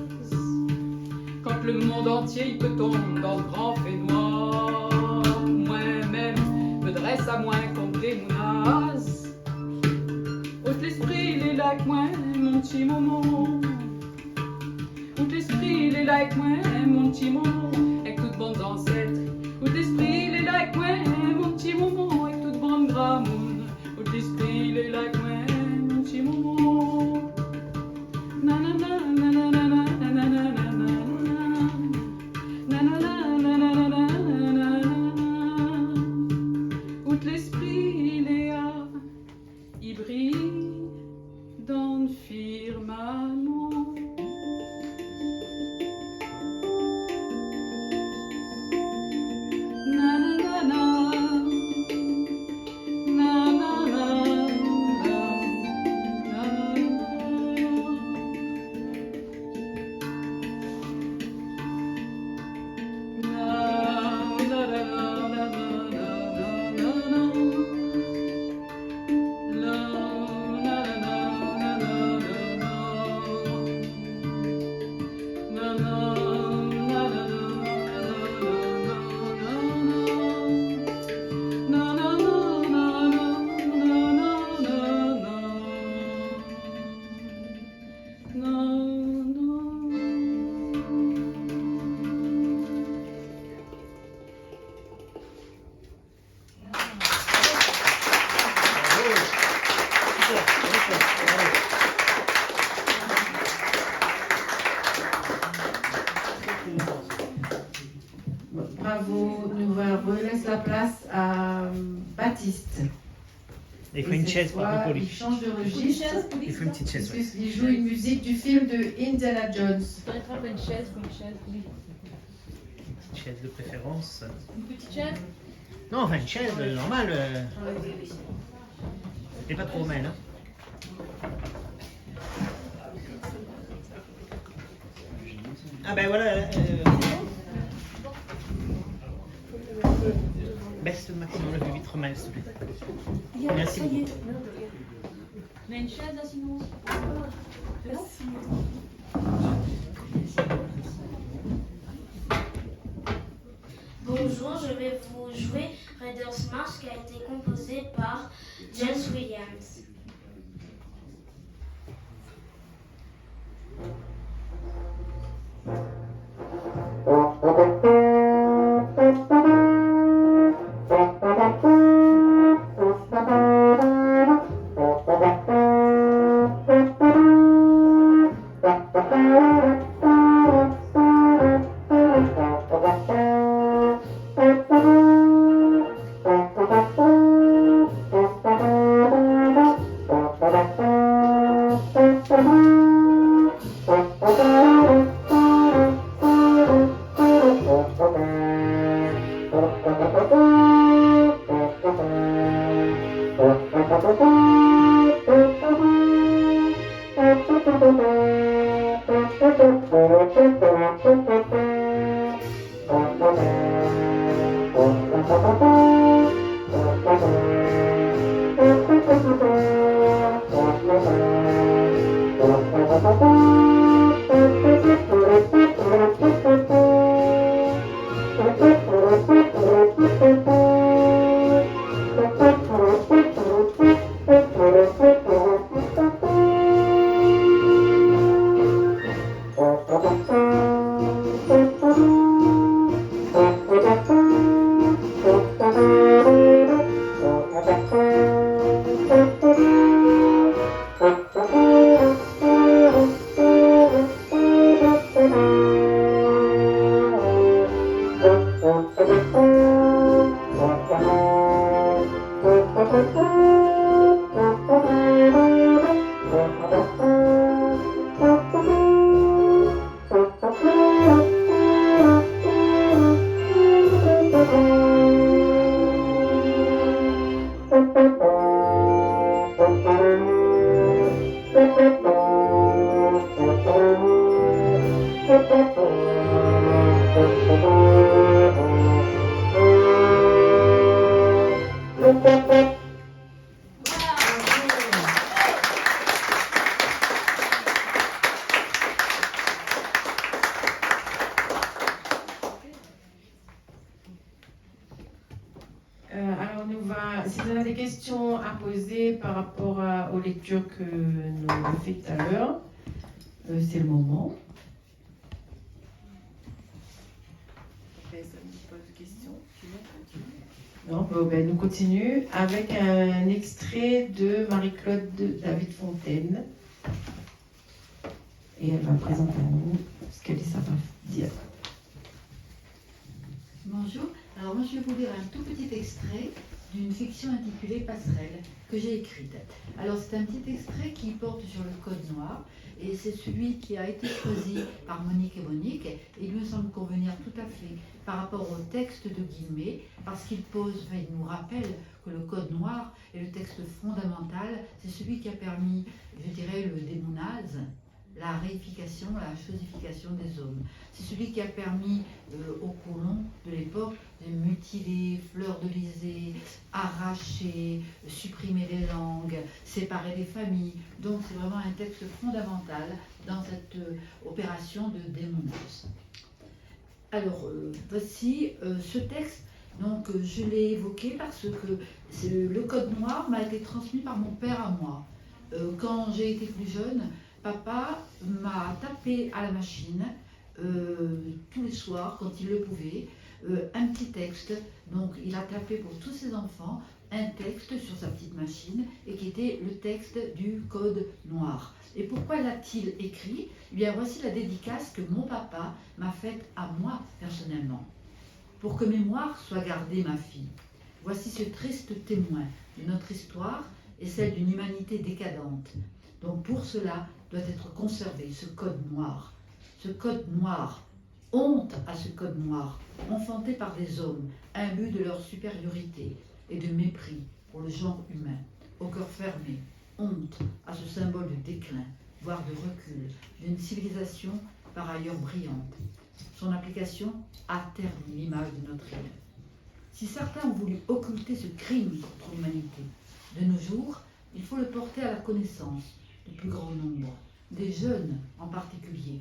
quand le monde entier il peut tomber dans le grand fait noir. Moi-même me dresse à moins compter mon as, ôte l'esprit il est là avec moi mon petit moment, ôte l'esprit il est là avec moi mon petit moment, avec toutes bonnes ancêtres. Où l'esprit il est là avec moi, mon petit moment, avec toute bande gramoun. Où l'esprit il est là avec moi, mon petit moment. Nanana, nanana, nanana, nanana, nanana, nanana. Où l'esprit il est là, il brille dans le firmament. Bravo, nous laisse la place à Baptiste. Il faut une chaise pour il Hippolyte. change de registre. Il faut une petite chaise. Parce qu'il joue une musique du film de Indiana Jones. Une chaise, Une petite chaise de préférence. Une petite chaise. Non, enfin une chaise normale. Et pas trop romaine. Hein. Ah ben voilà. Baisse le maximum le plus vite romaine, s'il te plaît. Merci beaucoup. Mais une chaise là sinon. Bonjour, je vais vous jouer Raiders March qui a été composé par James Williams. Si vous avez des questions à poser par rapport aux lectures que nous avons faites tout à l'heure, c'est le moment. Non, ben, nous continuons avec un extrait de Marie-Claude David Fontaine. Et elle va présenter à nous ce qu'elle va dire. Bonjour, alors moi je vais vous lire un tout petit extrait d'une fiction intitulée Passerelle que j'ai écrite. Alors c'est un petit extrait qui porte sur le code noir et c'est celui qui a été choisi par Monique et Monique et il me semble convenir tout à fait par rapport au texte de Guillemets parce qu'il pose, il nous rappelle que le code noir est le texte fondamental, c'est celui qui a permis, je dirais, le démonage, la réification, la chosification des hommes. C'est celui qui a permis aux colons de l'époque de mutiler, fleurdelisé, arracher, supprimer les langues, séparer les familles. Donc c'est vraiment un texte fondamental dans cette opération de démonage. Alors voici ce texte. Donc je l'ai évoqué parce que le code noir m'a été transmis par mon père à moi. Quand j'ai été plus jeune, papa m'a tapé à la machine tous les soirs, quand il le pouvait, un petit texte. Donc il a tapé pour tous ses enfants un texte sur sa petite machine et qui était le texte du code noir. Et pourquoi l'a-t-il écrit? Eh bien voici la dédicace que mon papa m'a faite à moi personnellement. Pour que mémoire soit gardée, ma fille, voici ce triste témoin de notre histoire et celle d'une humanité décadente. Donc pour cela doit être conservé ce code noir. Ce code noir, honte à ce code noir, enfanté par des hommes, imbus de leur supériorité et de mépris pour le genre humain, au cœur fermé, honte à ce symbole de déclin, voire de recul, d'une civilisation par ailleurs brillante. Son application a terni l'image de notre île. Si certains ont voulu occulter ce crime contre l'humanité, de nos jours, Il faut le porter à la connaissance du plus grand nombre, des jeunes en particulier,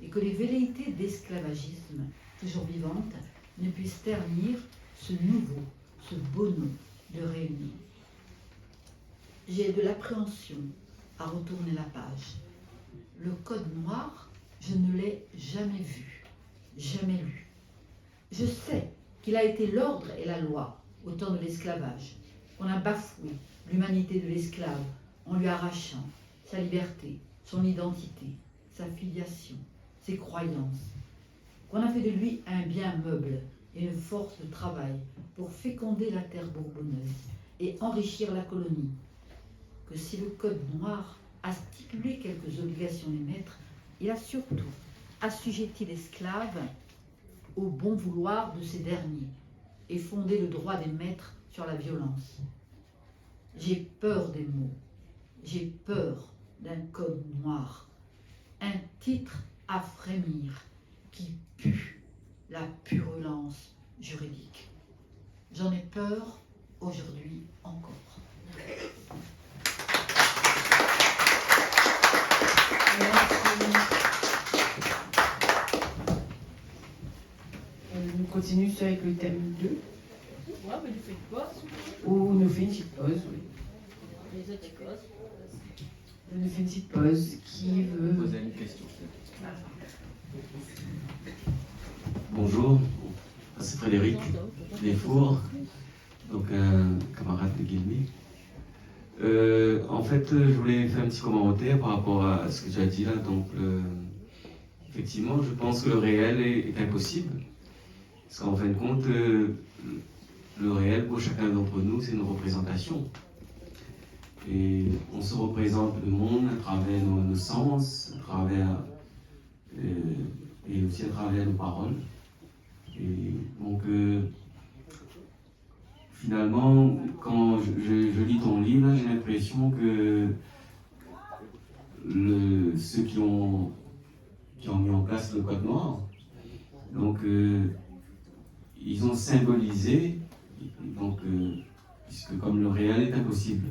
et que les velléités d'esclavagisme, toujours vivantes, ne puissent ternir ce nouveau, ce beau nom de réunion. J'ai de l'appréhension à retourner la page. Le code noir, je ne l'ai jamais vu, jamais lu. Je sais qu'il a été l'ordre et la loi au temps de l'esclavage, qu'on a bafoué l'humanité de l'esclave en lui arrachant sa liberté, son identité, sa filiation, ses croyances, qu'on a fait de lui un bien meuble et une force de travail pour féconder la terre bourbonneuse et enrichir la colonie, que si le code noir a stipulé quelques obligations des maîtres, il a surtout assujetti l'esclave au bon vouloir de ces derniers et fondé le droit des maîtres sur la violence. J'ai peur des mots, j'ai peur d'un code noir, un titre à frémir qui pue la purulence juridique. J'en ai peur aujourd'hui encore. On continue avec le thème 2. Ouais, mais tu fais une pause. Ou nous fait une petite pause, oui. Les autres, tu causes. On nous fait une petite pause. Qui veut poser une question? Bonjour, c'est Frédéric Desfours, donc un camarade de Guillemets. En fait, je voulais faire un petit commentaire par rapport à ce que tu as dit là. Donc, effectivement, je pense que le réel est impossible. Parce qu'en fin de compte, le réel, pour chacun d'entre nous, c'est une représentation. Et on se représente le monde à travers nos sens, à travers, et aussi à travers nos paroles. Et donc, finalement, quand je lis ton livre, j'ai l'impression que ceux qui ont mis en place le code noir, donc ils ont symbolisé, donc, puisque comme le réel est impossible,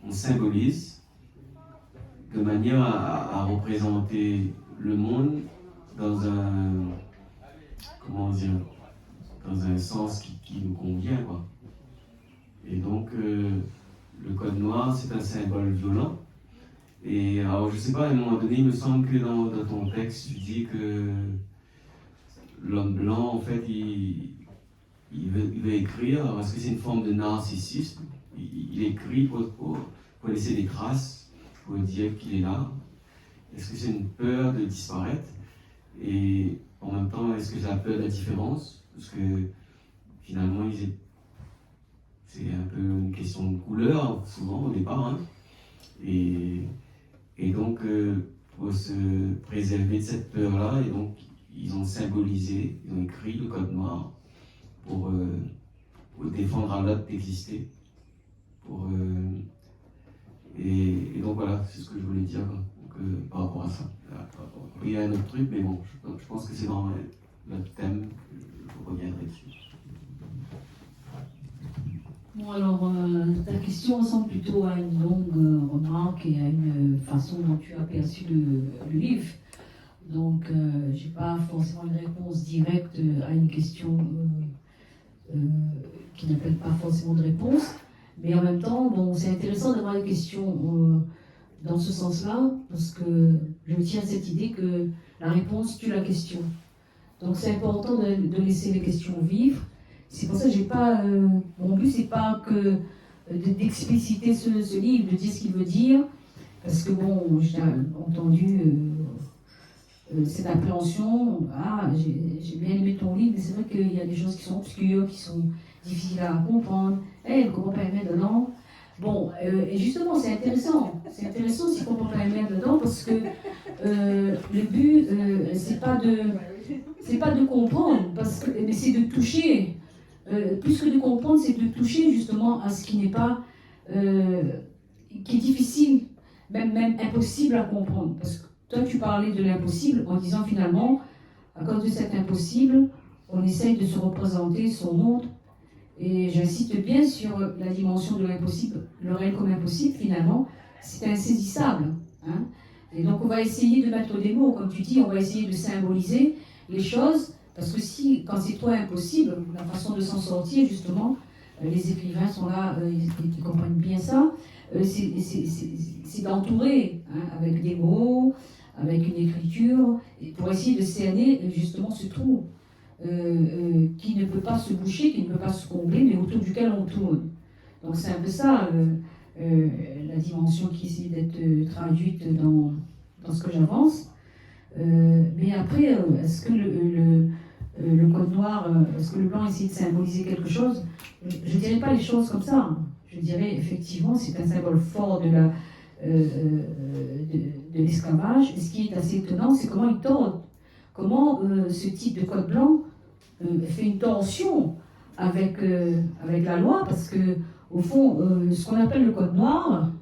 on symbolise de manière à représenter le monde dans un, comment dire, dans un sens qui nous convient, quoi. Et donc, le code noir, c'est un symbole violent. Et alors, je sais pas, à un moment donné, il me semble que dans ton texte, tu dis que l'homme blanc, en fait, il veut écrire, parce que c'est une forme de narcissisme. Il écrit pour laisser des traces, pour dire qu'il est là. Est-ce que c'est une peur de disparaître? Et en même temps, est-ce que c'est la peur de la différence? Parce que finalement, c'est un peu une question de couleur, souvent au départ. Hein. Et donc, pour se préserver de cette peur-là, et donc, ils ont symbolisé, ils ont écrit le code noir pour défendre à l'autre d'exister. Et donc voilà, c'est ce que je voulais dire donc, par rapport à ça. Il y a un autre truc, mais bon, je pense que c'est dans le thème, je reviendrai dessus. Bon, alors, ta question ressemble plutôt à une longue remarque et à une façon dont tu as perçu le livre. Donc, je n'ai pas forcément une réponse directe à une question qui n'appelle pas forcément de réponse. Mais en même temps, bon, c'est intéressant d'avoir une question dans ce sens-là, parce que je tiens à cette idée que la réponse tue la question. Donc, c'est important de laisser les questions vivre. C'est pour ça que j'ai pas. Mon but, c'est pas que d'expliciter ce livre, de dire ce qu'il veut dire, parce que bon, j'ai entendu cette appréhension. Ah, j'ai bien aimé ton livre, mais c'est vrai qu'il y a des choses qui sont obscures, qui sont difficiles à comprendre. Elle ne comprend pas les dedans. Bon, et justement, c'est intéressant. C'est intéressant s'il ne comprend pas les dedans, parce que le but, c'est pas de comprendre, mais c'est de toucher. Plus que de comprendre, c'est de toucher justement à ce qui n'est pas, qui est difficile, même impossible à comprendre. Parce que toi, tu parlais de l'impossible en disant finalement, à cause de cet impossible, on essaye de se représenter son monde Et j'insiste bien sur la dimension de l'impossible, le réel comme impossible, finalement, c'est insaisissable. Hein. Et donc on va essayer de mettre des mots, comme tu dis, on va essayer de symboliser les choses, parce que si, quand c'est trop impossible, la façon de s'en sortir, justement, les écrivains sont là, ils comprennent bien ça, c'est d'entourer, hein, avec des mots, avec une écriture, et pour essayer de cerner justement ce trou qui ne peut pas se boucher, qui ne peut pas se combler, mais autour duquel on tourne. Donc c'est un peu ça la dimension qui essaie d'être traduite dans ce que j'avance. Mais après, est-ce que le code noir, est-ce que le blanc essaie de symboliser quelque chose? Je ne dirais pas les choses comme ça. Je dirais effectivement c'est un symbole fort de l'esclavage. Et ce qui est assez étonnant, c'est comment il tord, comment ce type de code blanc fait une torsion avec la loi, parce que au fond, ce qu'on appelle le code noir,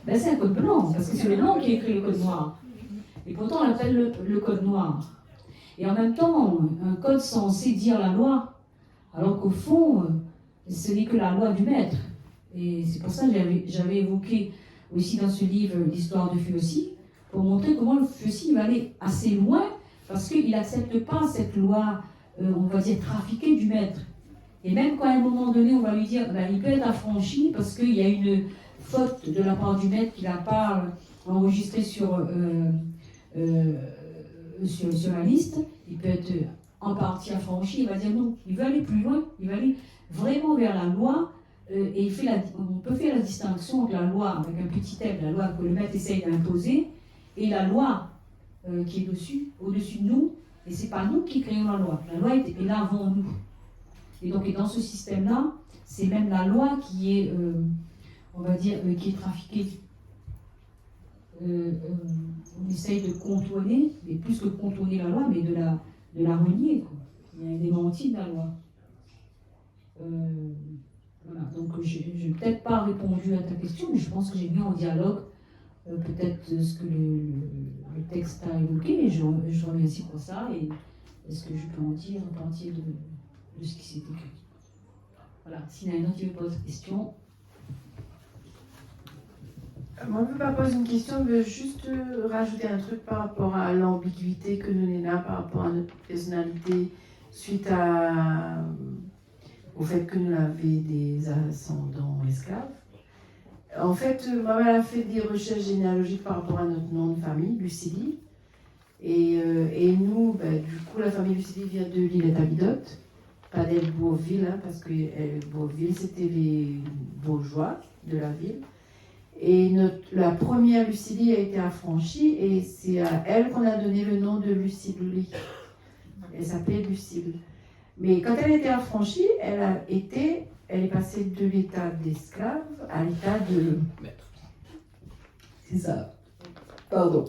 ben, c'est un code blanc, parce que c'est le blanc qui écrit le code noir. Et pourtant, on l'appelle le code noir. Et en même temps, un code censé dire la loi, alors qu'au fond, ce n'est que la loi du maître. Et c'est pour ça que j'avais évoqué aussi dans ce livre l'histoire de Fuossi, pour montrer comment le Fuossi va aller assez loin, parce qu'il n'accepte pas cette loi, on va dire, trafiquée du maître. Et même quand à un moment donné, on va lui dire, ben, il peut être affranchi parce qu'il y a une faute de la part du maître qu'il n'a pas enregistrée sur la liste, il peut être en partie affranchi, il va dire non, il veut aller plus loin, il va aller vraiment vers la loi, et on peut faire la distinction entre la loi avec un petit m, la loi que le maître essaye d'imposer, et la loi qui est au-dessus de nous, et c'est pas nous qui créons la loi est là avant nous. Et donc, et dans ce système-là, c'est même la loi qui est, on va dire, qui est trafiquée. On essaye de contourner, mais plus que contourner la loi, mais de la renier, quoi. Il y a un démenti de la loi. Voilà, donc je n'ai peut-être pas répondu à ta question, mais je pense que j'ai mis en dialogue peut-être ce que le texte a évoqué, et je remercie pour ça, et est-ce que je peux en dire en entier de ce qui s'est écrit. Voilà, s'il y en a un autre qui me pose question. Moi, je ne veux pas poser une question, je veux juste rajouter un truc par rapport à l'ambiguïté que nous avons là, par rapport à notre personnalité, suite au fait que nous avions des ascendants esclaves. En fait, ma mère a fait des recherches généalogiques par rapport à notre nom de famille, Lucili. Et nous, ben, du coup, la famille Lucili vient de l'île d'Abidote, pas d'El Bourville, hein, parce que Bourville, c'était les bourgeois de la ville. Et la première Lucili a été affranchie, et c'est à elle qu'on a donné le nom de Lucille. Elle s'appelait Lucille. Mais quand elle a été affranchie, elle est passée de l'état d'esclave à l'état de maître. C'est ça. Pardon.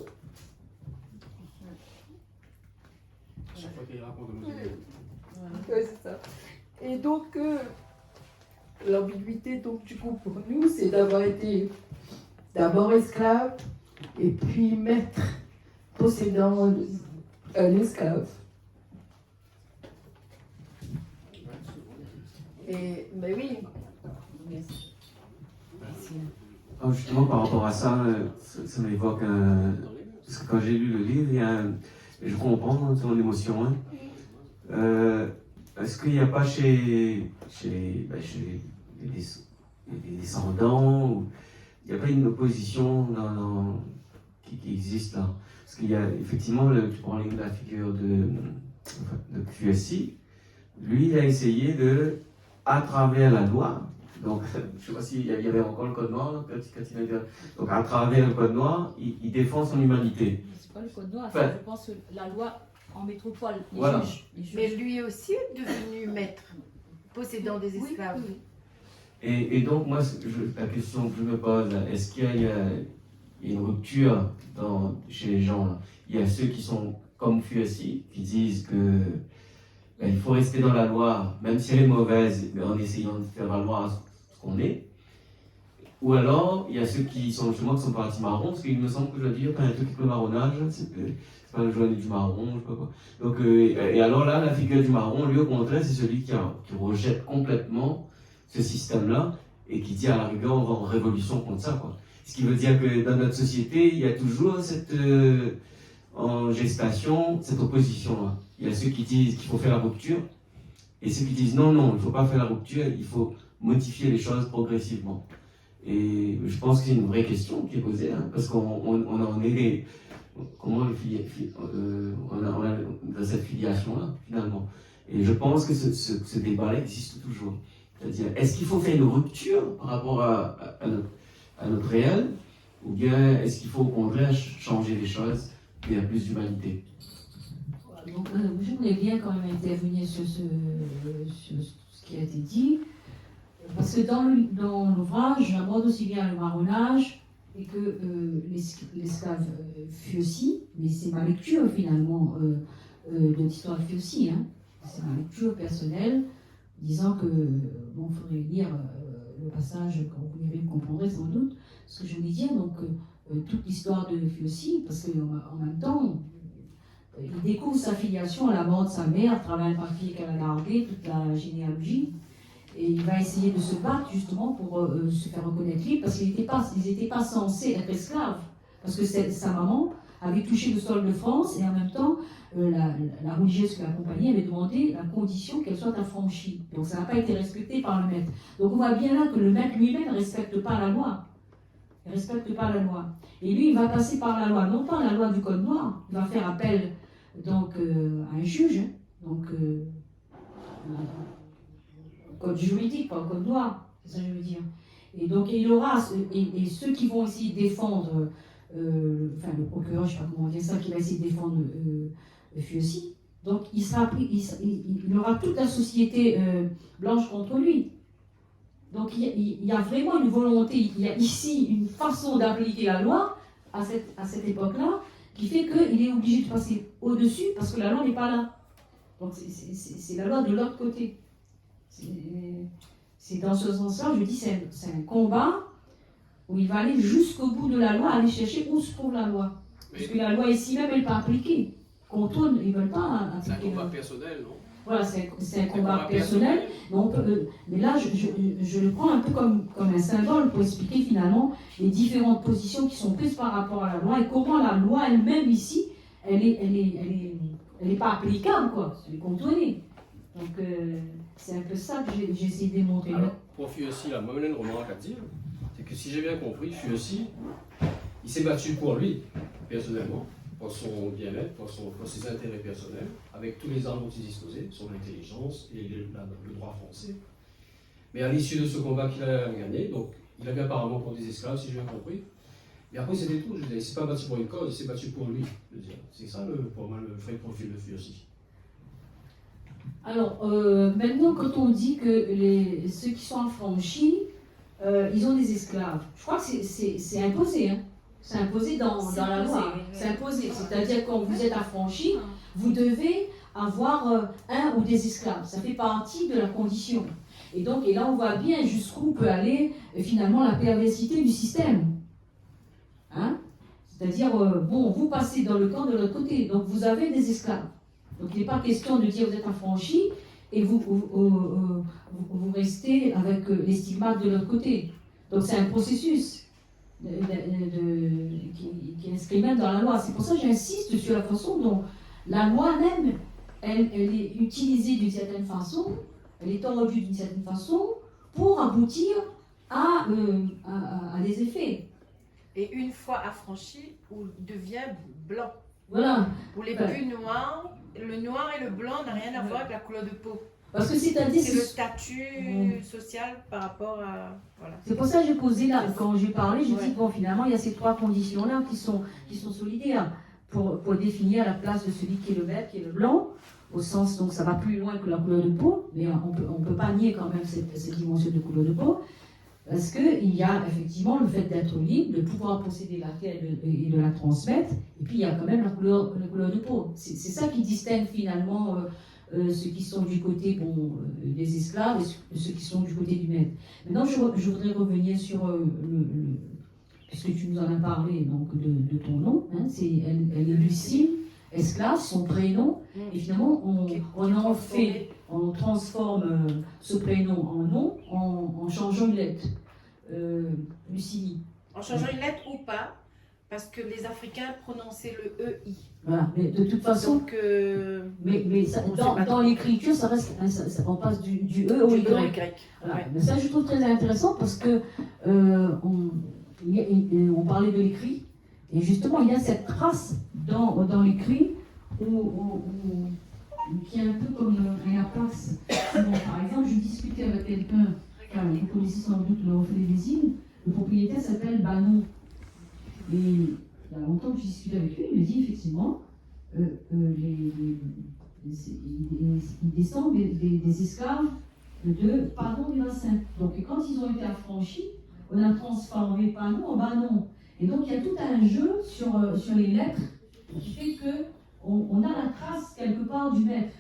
Chaque fois qu'il raconte nos idées. Oui, c'est ça. Et donc, l'ambiguïté, donc, du coup, pour nous, c'est d'avoir été d'abord esclave et puis maître possédant un esclave. Mais oui. Merci. Alors justement, par rapport à ça, ça m'évoque parce que quand j'ai lu le livre, je comprends ton émotion. Hein. Est-ce qu'il n'y a pas chez les descendants, il n'y a pas une opposition qui existe là? Parce qu'il y a effectivement, tu prends la figure de Fuossi, lui il a essayé à travers la loi, donc je ne sais pas s'il y avait encore le code noir, donc à travers le code noir, il défend son humanité. C'est pas le code noir, Enfin, je pense que la loi en métropole, les voilà. juges. Mais lui aussi est devenu maître, possédant des esclaves. Oui. Et donc, moi, la question que je me pose, est-ce qu'il y a une rupture chez les gens là? Il y a ceux qui sont comme Fuossi, qui disent que il faut rester dans la loi, même si elle est mauvaise, mais en essayant de faire valoir ce qu'on est. Ou alors, il y a ceux qui sont justement qui sont partis marron, parce qu'il me semble que je dois dire, quand il y a un truc avec le marronnage, c'est pas le journée du marron, je sais pas quoi. Donc, et alors là, la figure du marron, lui au contraire, c'est celui qui rejette complètement ce système-là et qui dit à la rigueur, on va en révolution contre ça, quoi. Ce qui veut dire que dans notre société, il y a toujours cette, en gestation, cette opposition-là. Il y a ceux qui disent qu'il faut faire la rupture et ceux qui disent non, il ne faut pas faire la rupture, il faut modifier les choses progressivement. Et je pense que c'est une vraie question qui est posée, hein, parce qu'on en est comment on a dans cette filiation-là, finalement. Et je pense que ce débat-là existe toujours. C'est-à-dire, est-ce qu'il faut faire une rupture par rapport à notre réel, ou bien est-ce qu'il faut au contraire changer les choses et à plus d'humanité? Donc, je voulais bien quand même intervenir sur ce qui a été dit, parce que dans l'ouvrage, j'aborde aussi bien le marronnage et que l'esclave Fiesci, mais c'est ma lecture finalement de l'histoire de Fiesci, hein. C'est ma lecture personnelle, disant que, bon, il faudrait lire le passage, quand vous lirez, vous comprendrez sans doute ce que je voulais dire, donc toute l'histoire de Fiesci, parce qu'en même temps, il découvre sa filiation à la mort de sa mère, à travers un papier qu'elle a gardé, toute la généalogie, et il va essayer de se battre justement pour se faire reconnaître libre, parce qu'ils n'étaient pas censés être esclaves, parce que sa maman avait touché le sol de France, et en même temps, la religieuse qui l'accompagnait avait demandé la condition qu'elle soit affranchie. Donc ça n'a pas été respecté par le maître. Donc on voit bien là que le maître lui-même ne respecte pas la loi. Il ne respecte pas la loi. Et lui, il va passer par la loi, non pas la loi du Code noir, il va faire appel donc, à un juge, hein, donc code juridique, pas code noir, c'est ça que je veux dire. Et donc il aura, et ceux qui vont essayer de défendre, le procureur, je ne sais pas comment dire ça, qui va essayer de défendre Fiesci, donc il aura toute la société blanche contre lui. Donc il y a vraiment une volonté, il y a ici une façon d'appliquer la loi à cette époque-là, qui fait qu'il est obligé de passer au-dessus parce que la loi n'est pas là. Donc c'est la loi de l'autre côté. C'est dans ce sens-là, je dis, c'est un combat où il va aller jusqu'au bout de la loi, aller chercher où se trouve la loi. Parce que la loi ici même, elle n'est pas appliquée. Contourne, ils ne veulent pas appliquer. C'est un combat personnel, non? Voilà, c'est un combat personnel. Mais là, je le prends un peu comme un symbole pour expliquer finalement les différentes positions qui sont prises par rapport à la loi et comment la loi elle-même ici, elle est pas applicable, quoi. Elle est contournée. Donc, c'est un peu ça que j'ai essayé de démontrer. Alors, pour Fiesci, là, moi, j'ai une remarque à dire, c'est que si j'ai bien compris, Fiesci, il s'est battu pour lui, personnellement, pour son bien-être, pour ses intérêts personnels, avec tous les armes dont il disposait, son intelligence et le droit français. Mais à l'issue de ce combat qu'il a gagné, donc il avait apparemment pour des esclaves, si j'ai bien compris, mais après c'était tout, il ne s'est pas battu pour une cause, il s'est battu pour lui. C'est ça pour moi le vrai profil de Fiesci. Alors, maintenant, quand on dit que ceux qui sont affranchis, ils ont des esclaves, je crois que c'est imposé, hein. C'est imposé dans la loi. C'est imposé. C'est-à-dire quand vous êtes affranchi, vous devez avoir un ou des esclaves. Ça fait partie de la condition. Et là, on voit bien jusqu'où peut aller finalement la perversité du système. Hein? C'est-à-dire, vous passez dans le camp de l'autre côté. Donc vous avez des esclaves. Donc il n'est pas question de dire vous êtes affranchi et vous restez avec les stigmates de l'autre côté. Donc c'est un processus. Qui est inscrit même dans la loi. C'est pour ça que j'insiste sur la façon dont la loi même, elle est utilisée d'une certaine façon, elle est tordue d'une certaine façon pour aboutir à des effets. Et une fois affranchi, on devient blanc. Voilà. Pour les plus noirs, le noir et le blanc n'ont rien à voir avec la couleur de peau. Parce que c'est-à-dire le statut social par rapport à... Voilà. C'est pour ça que j'ai posé là, quand j'ai parlé, j'ai dit, bon, finalement, il y a ces trois conditions-là qui sont solidaires pour définir la place de celui qui est le vert, qui est le blanc, au sens, donc ça va plus loin que la couleur de peau, mais on peut pas nier quand même cette dimension de couleur de peau, parce qu'il y a effectivement le fait d'être libre, de pouvoir posséder la terre et de la transmettre, et puis il y a quand même la couleur de peau. C'est ça qui distingue finalement ceux qui sont du côté des esclaves et ceux qui sont du côté du maître. Maintenant, je voudrais revenir sur puisque tu nous en as parlé donc, de ton nom, hein, elle est Lucie, esclave, son prénom, et finalement on transforme ce prénom en nom en changeant une lettre. Lucie. En changeant une lettre ou pas, parce que les Africains prononçaient le EI. Voilà, mais de toute façon, donc, mais ça, dans l'écriture, ça reste, on passe du E au Y. Voilà. Ouais. Mais ça, je trouve très intéressant parce que on parlait de l'écrit, et justement, il y a cette trace dans l'écrit qui est un peu comme la place. Bon, par exemple, je discutais avec quelqu'un, vous connaissez sans doute le reflet des îles, le propriétaire s'appelle Banon. Et il y a longtemps que j'ai discuté avec lui, il me dit effectivement, il descend des esclaves Panon des bassins. Donc quand ils ont été affranchis, on a transformé Panon en Banon. Et donc il y a tout un jeu sur les lettres qui fait qu'on a la trace quelque part du maître,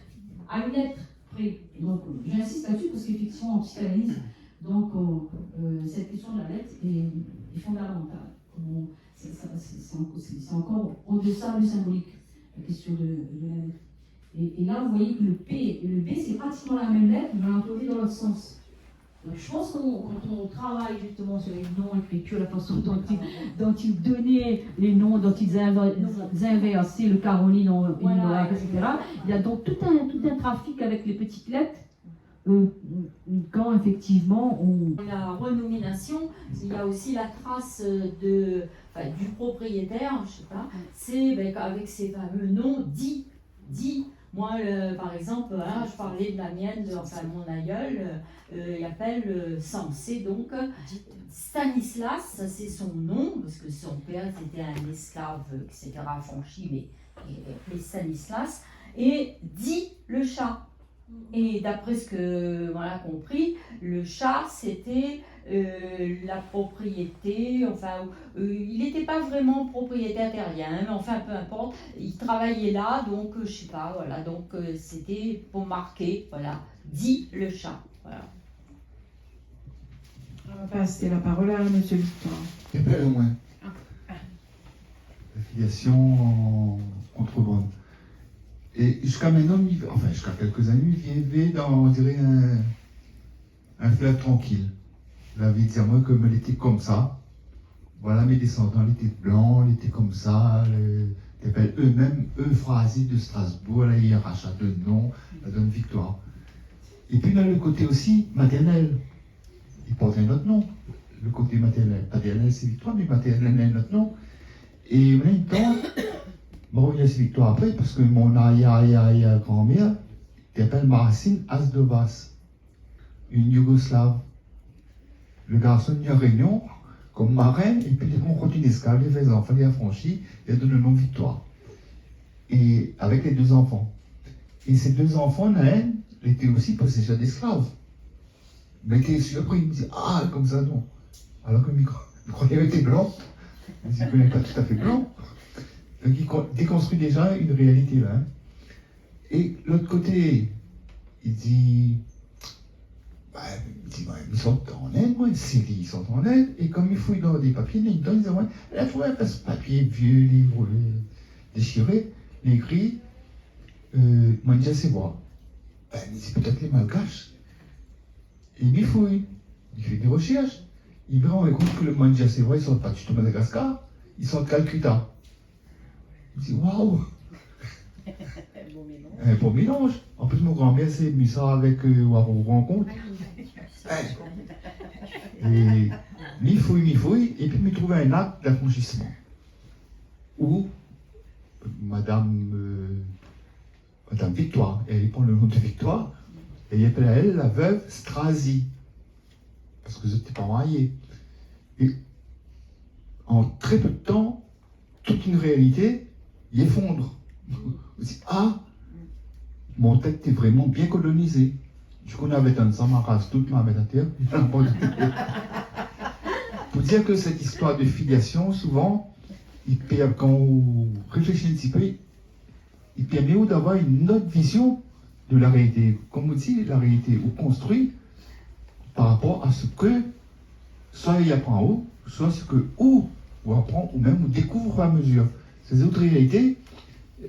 à une lettre près. Donc j'insiste là-dessus parce qu'effectivement en psychanalyse, donc cette question de la lettre est fondamentale. C'est encore au-delà du symbolique, la question de la lettre. Et là, vous voyez que le P et le B, c'est pratiquement la même lettre, mais employée dans l'autre sens. Donc je pense que quand on travaille justement sur les noms, l'écriture, la façon dont ils donnaient les noms, dont ils inversaient le Caroline en voilà, etc. Il y a donc tout un trafic avec les petites lettres. Quand effectivement La renomination, il y a aussi la trace du propriétaire, je sais pas, c'est avec ces fameux noms dit. Moi, par exemple, voilà, je parlais de la mienne, mon aïeul, il appelle Sansé, donc Stanislas, ça c'est son nom, parce que son père était un esclave qui s'était affranchi, mais il appelé Stanislas, et dit le chat. Et d'après ce que a compris, le chat c'était la propriété, enfin il n'était pas vraiment propriétaire terrien, mais enfin peu importe, il travaillait là, donc je sais pas, voilà, donc c'était pour marquer, voilà, dit le chat, voilà. On va passer la parole à M. Victor. Eh bien, au moins. La filiation en contrebande. Et jusqu'à maintenant, jusqu'à quelques années, il vivait dans, on dirait, un fleuve tranquille. La vie de moi, comme elle était comme ça. Voilà, mes descendants, ils étaient blancs, ils étaient comme ça. Ils appellent eux-mêmes Euphrasie de Strasbourg, là, il rachat de nom, la donne Victoire. Et puis, là, le côté aussi maternel. Il porte un autre nom. Le côté maternel. Paternel, c'est Victoire, mais maternel, un autre nom. Et en même temps, bon, il y a ces victoires après, parce que mon arrière-grand-mère, qui s'appelle Marcin Asdovas, une Yougoslave. Le garçon de Réunion, comme marin, et puis on continue escale, il fait les enfants, il a franchi, il a donné le nom Victoire. Et avec les deux enfants. Et ces deux enfants, Naël, étaient aussi possesseurs d'esclaves. Mais il était surpris, il me dit, ah, comme ça, non. Alors que il croyait qu'il était blanc. Il dit, il n'est pas tout à fait blanc. Donc il déconstruit déjà une réalité là. Hein. Et l'autre côté, il dit, ils sont en Inde, moi, ils sont en Inde, et comme il fouille dans des papiers, ils disent, ouais, elle a trouvé un papier vieux, livre déchiré, écrit, Mandja Sewa. C'est peut-être les Malgaches. Et il fouille, il fait des recherches, il rend compte que le Mandja Sewa, ils ne sont pas du tout de Madagascar, ils sont de Calcutta. Il dit waouh! Un beau mélange. En plus, mon grand-mère s'est mis ça avec Waro Rencontre. Et mi fouille, et puis il trouve un acte d'affranchissement. Où Madame Victoire, elle prend le nom de Victoire, et il appelle à elle la veuve Strasi. Parce que je n'étais pas marié. Et en très peu de temps, toute une réalité il effondre. On dit, ah, mon texte est vraiment bien colonisé. Du coup, on avait un sang, ma race, toute ma mère à terre. Pour dire que cette histoire de filiation, souvent, quand on réfléchit un petit peu, il permet d'avoir une autre vision de la réalité. Comme on dit, la réalité ou construit par rapport à ce que soit il apprend en haut, soit ce que ou apprend ou même on découvre à mesure. Ces autres réalités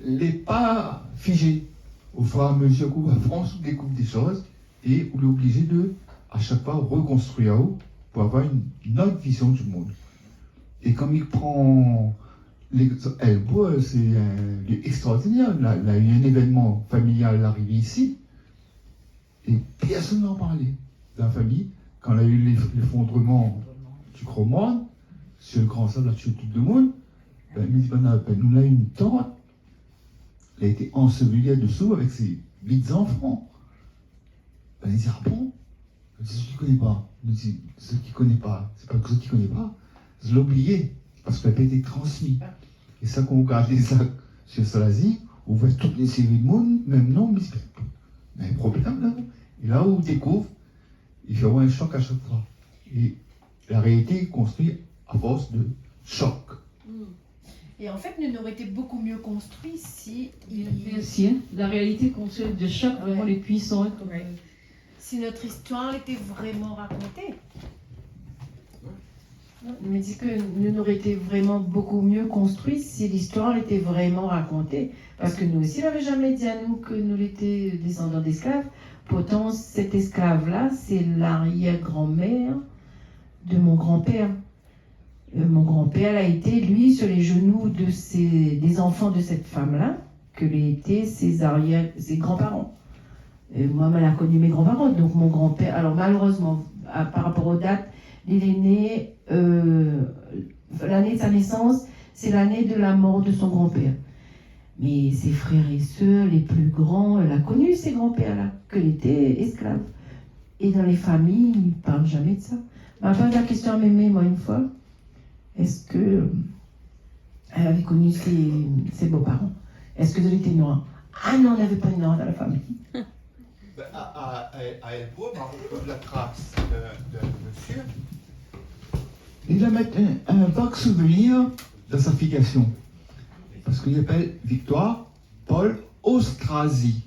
n'est pas figée. Au fur et à mesure qu'on apprend, on découvre des choses et on est obligé de à chaque fois reconstruire haut pour avoir une autre vision du monde. Et comme il prend Elbow, c'est extraordinaire. Là, il y a eu un événement familial arrivé ici et personne n'en parlait dans la famille. Quand il y a eu l'effondrement du Gros Monde, sur le grand sable, là, sur tout le monde, nous avons une tante, elle a été ensevelie là-dessous avec ses 8 enfants. Ben, il dit, ah bon? C'est ceux qui ne connaissent pas. Ceux qui ne connaissent pas. C'est pas que ceux qui ne connaissent pas. Je l'ai oublié, parce qu'elle n'a pas été transmise. Et ça, quand on regarde les sacs sur Salazie, on voit toutes les séries de monde, même non, mais il y a un problème là. Et là où on découvre, il fait avoir un choc à chaque fois. Et la réalité est construite à force de choc. Et en fait, nous aurait été beaucoup mieux construit si... Merci. Hein. La réalité construite de choc, vraiment les puissants. Comme, si notre histoire était vraiment racontée. Il me dit que nous aurait été vraiment beaucoup mieux construit si l'histoire était vraiment racontée. Parce que nous aussi, on n'avait jamais dit à nous que nous étions descendants d'esclaves. Pourtant, cet esclave-là, c'est l'arrière-grand-mère de mon grand-père. Mon grand-père a été, lui, sur les genoux des enfants de cette femme-là, que l'étaient ses grands-parents. Moi, elle a connu mes grands-parents, donc mon grand-père. Alors, malheureusement, par rapport aux dates, il est né, l'année de sa naissance, c'est l'année de la mort de son grand-père. Mais ses frères et sœurs, les plus grands, elle a connu ces grands-pères-là, qu'elle était esclave. Et dans les familles, ils ne parlent jamais de ça. Ma posé la question à Mémé, moi, une fois. Est-ce que elle avait connu ses beaux-parents? Est-ce que elle était noire? Ah non, on n'avait pas de noir dans la famille. À Elbow, on trouve la trace de monsieur. Il a mettre un vague souvenir de sa filiation. Parce qu'il s'appelle Victoire Paul Ostrazi.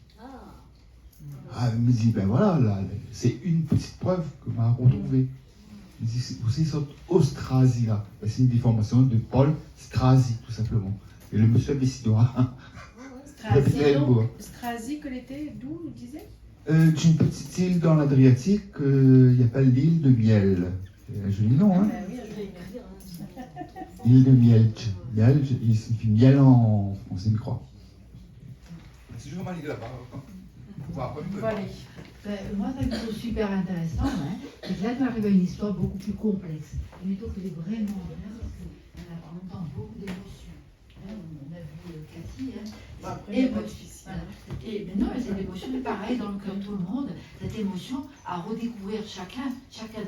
Ah, il me dit, ben voilà, là, c'est une petite preuve que m'a retrouvée. Il me dit, c'est aussi cette Ostrazi là. Ben, c'est une déformation de Paul Strazi, tout simplement. Et le monsieur Bessidois. Strazi, que l'était, d'où, vous disiez? C'est une petite île dans l'Adriatique qu'il appelle l'île de Miel. C'est un joli nom, hein? L'île de Miel. Miel, il signifie miel en français, je crois. C'est toujours mal là-bas. Voilà. Moi, ça me trouve super intéressant, hein, c'est que là, tu arrives à une histoire beaucoup plus complexe. Et je trouve qu'elle est vraiment bien, parce qu'on entend beaucoup d'émotions. Hein, on a vu Cathy, hein, et non, c'est une émotion pareille dans le cœur de tout le monde, cette émotion à redécouvrir chacun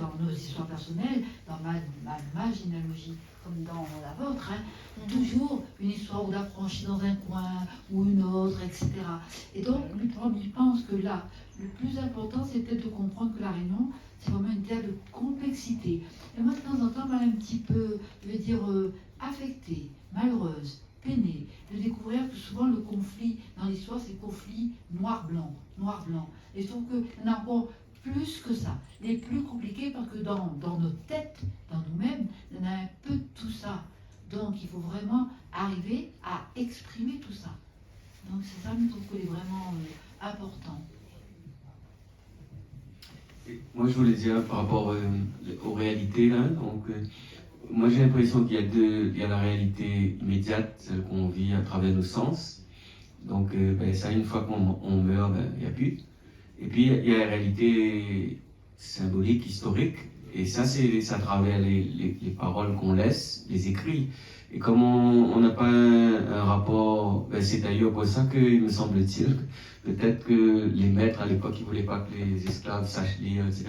dans nos histoires personnelles, dans ma généalogie, comme dans la vôtre, hein, toujours une histoire où d'affranchie dans un coin ou une autre, etc. Et donc, je pense que là, le plus important, c'est peut-être de comprendre que la Réunion, c'est vraiment une terre de complexité. Et moi, de temps en temps, je suis un petit peu, je veux dire, affectée, malheureuse, peinée, de découvrir que souvent le conflit dans l'histoire, c'est le conflit noir-blanc, noir-blanc. Et je trouve qu'il y en a encore plus que ça, les plus compliqués, parce que dans nos têtes, dans nous-mêmes, il y en a un peu de tout ça. Donc il faut vraiment arriver à exprimer tout ça. Donc c'est ça, je trouve qu'il est vraiment important. Moi, je voulais dire par rapport aux réalités, là, donc, moi j'ai l'impression qu'il y a la réalité immédiate, celle qu'on vit à travers nos sens. Donc, ça, une fois qu'on meurt, il n'y a plus. Et puis, il y a la réalité symbolique, historique, et ça, c'est à travers les paroles qu'on laisse, les écrits. Et comme on n'a pas un rapport, c'est d'ailleurs pour ça qu'il me semble-t-il, peut-être que les maîtres à l'époque, ils ne voulaient pas que les esclaves sachent lire, etc.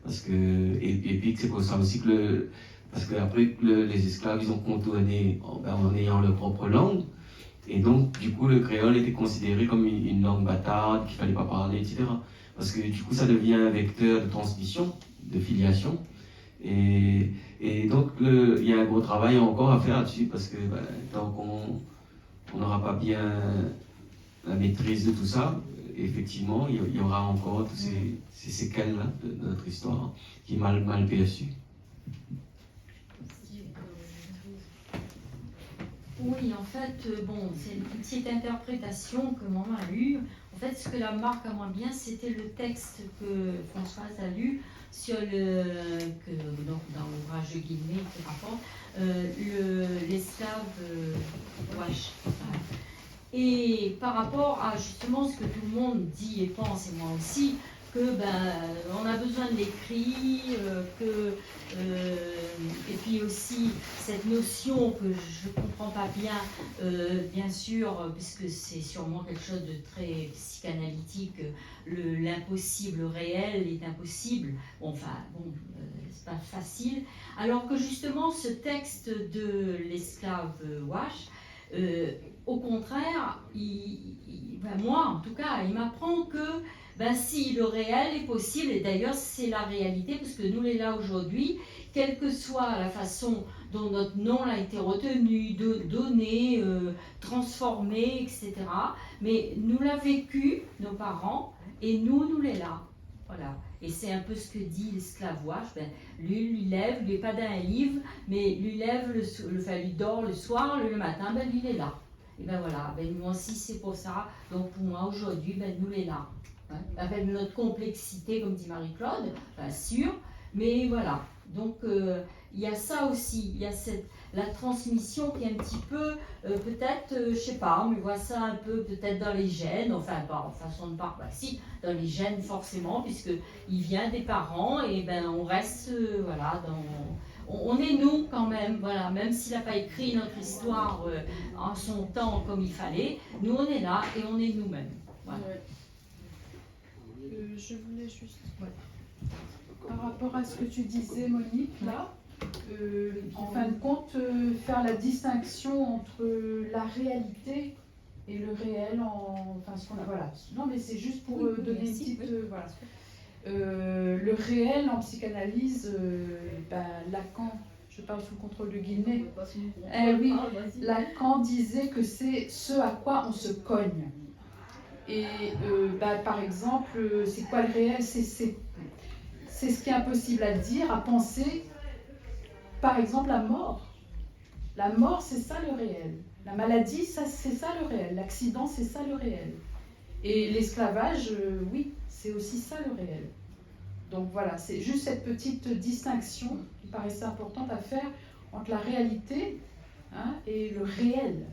Parce que, et puis c'est pour ça aussi que parce qu'après les esclaves, ils ont contourné en ayant leur propre langue. Et donc, du coup, le créole était considéré comme une langue bâtarde, qu'il ne fallait pas parler, etc. Parce que du coup, ça devient un vecteur de transmission, de filiation. Et donc, il y a un gros travail encore à faire là-dessus, parce que tant qu'on n'aura pas bien la maîtrise de tout ça, effectivement, il y aura encore tous ces séquelles-là de notre histoire qui est mal perçue. Oui, en fait, bon, c'est une petite interprétation que maman a eue. En fait, ce que la marque a moins bien, c'était le texte que Françoise a lu sur donc dans l'ouvrage de Guillemets qui rapporte l'esclave Wash. Et par rapport à justement ce que tout le monde dit et pense, et moi aussi, que on a besoin de l'écrit, et puis aussi cette notion que je ne comprends pas bien sûr, puisque c'est sûrement quelque chose de très psychanalytique, l'impossible, le réel est impossible, c'est pas facile, alors que justement ce texte de l'esclave Wash, au contraire, moi en tout cas, il m'apprend que si le réel est possible, et d'ailleurs c'est la réalité, parce que nous les là aujourd'hui, quelle que soit la façon dont notre nom a été retenu, donné, transformé, etc., mais nous l'a vécu, nos parents, et nous les là. Voilà. Et c'est un peu ce que dit l'esclave Wash, lui lève, lui n'est pas d'un livre, mais lui lève, lui dort le soir, le matin, lui il est là. Et voilà, moi aussi c'est pour ça, donc pour moi aujourd'hui, nous les là. Avec notre complexité, comme dit Marie-Claude, bien sûr, mais voilà. Donc il y a ça aussi, il y a la transmission qui est un petit peu, peut-être, je sais pas, on voit ça un peu peut-être dans les gènes, enfin pas en façon de parler, si, dans les gènes forcément, puisqu'il vient des parents et on reste, voilà, on est nous quand même, voilà, même s'il n'a pas écrit notre histoire en son temps comme il fallait, nous on est là et on est nous-mêmes. Voilà. Je voulais juste, par rapport à ce que tu disais, Monique, là, en fin de compte, faire la distinction entre la réalité et le réel, ce qu'on a, voilà. Non, mais c'est juste pour donner une petite, voilà. Le réel en psychanalyse, Lacan, je parle sous le contrôle de Guillemets, oui, Lacan disait que c'est ce à quoi on se cogne. Et par exemple, c'est quoi le réel? C'est ce qui est impossible à dire, à penser. Par exemple, la mort. La mort, c'est ça le réel. La maladie, c'est ça le réel. L'accident, c'est ça le réel. Et l'esclavage, oui, c'est aussi ça le réel. Donc voilà, c'est juste cette petite distinction qui paraissait importante à faire entre la réalité et le réel.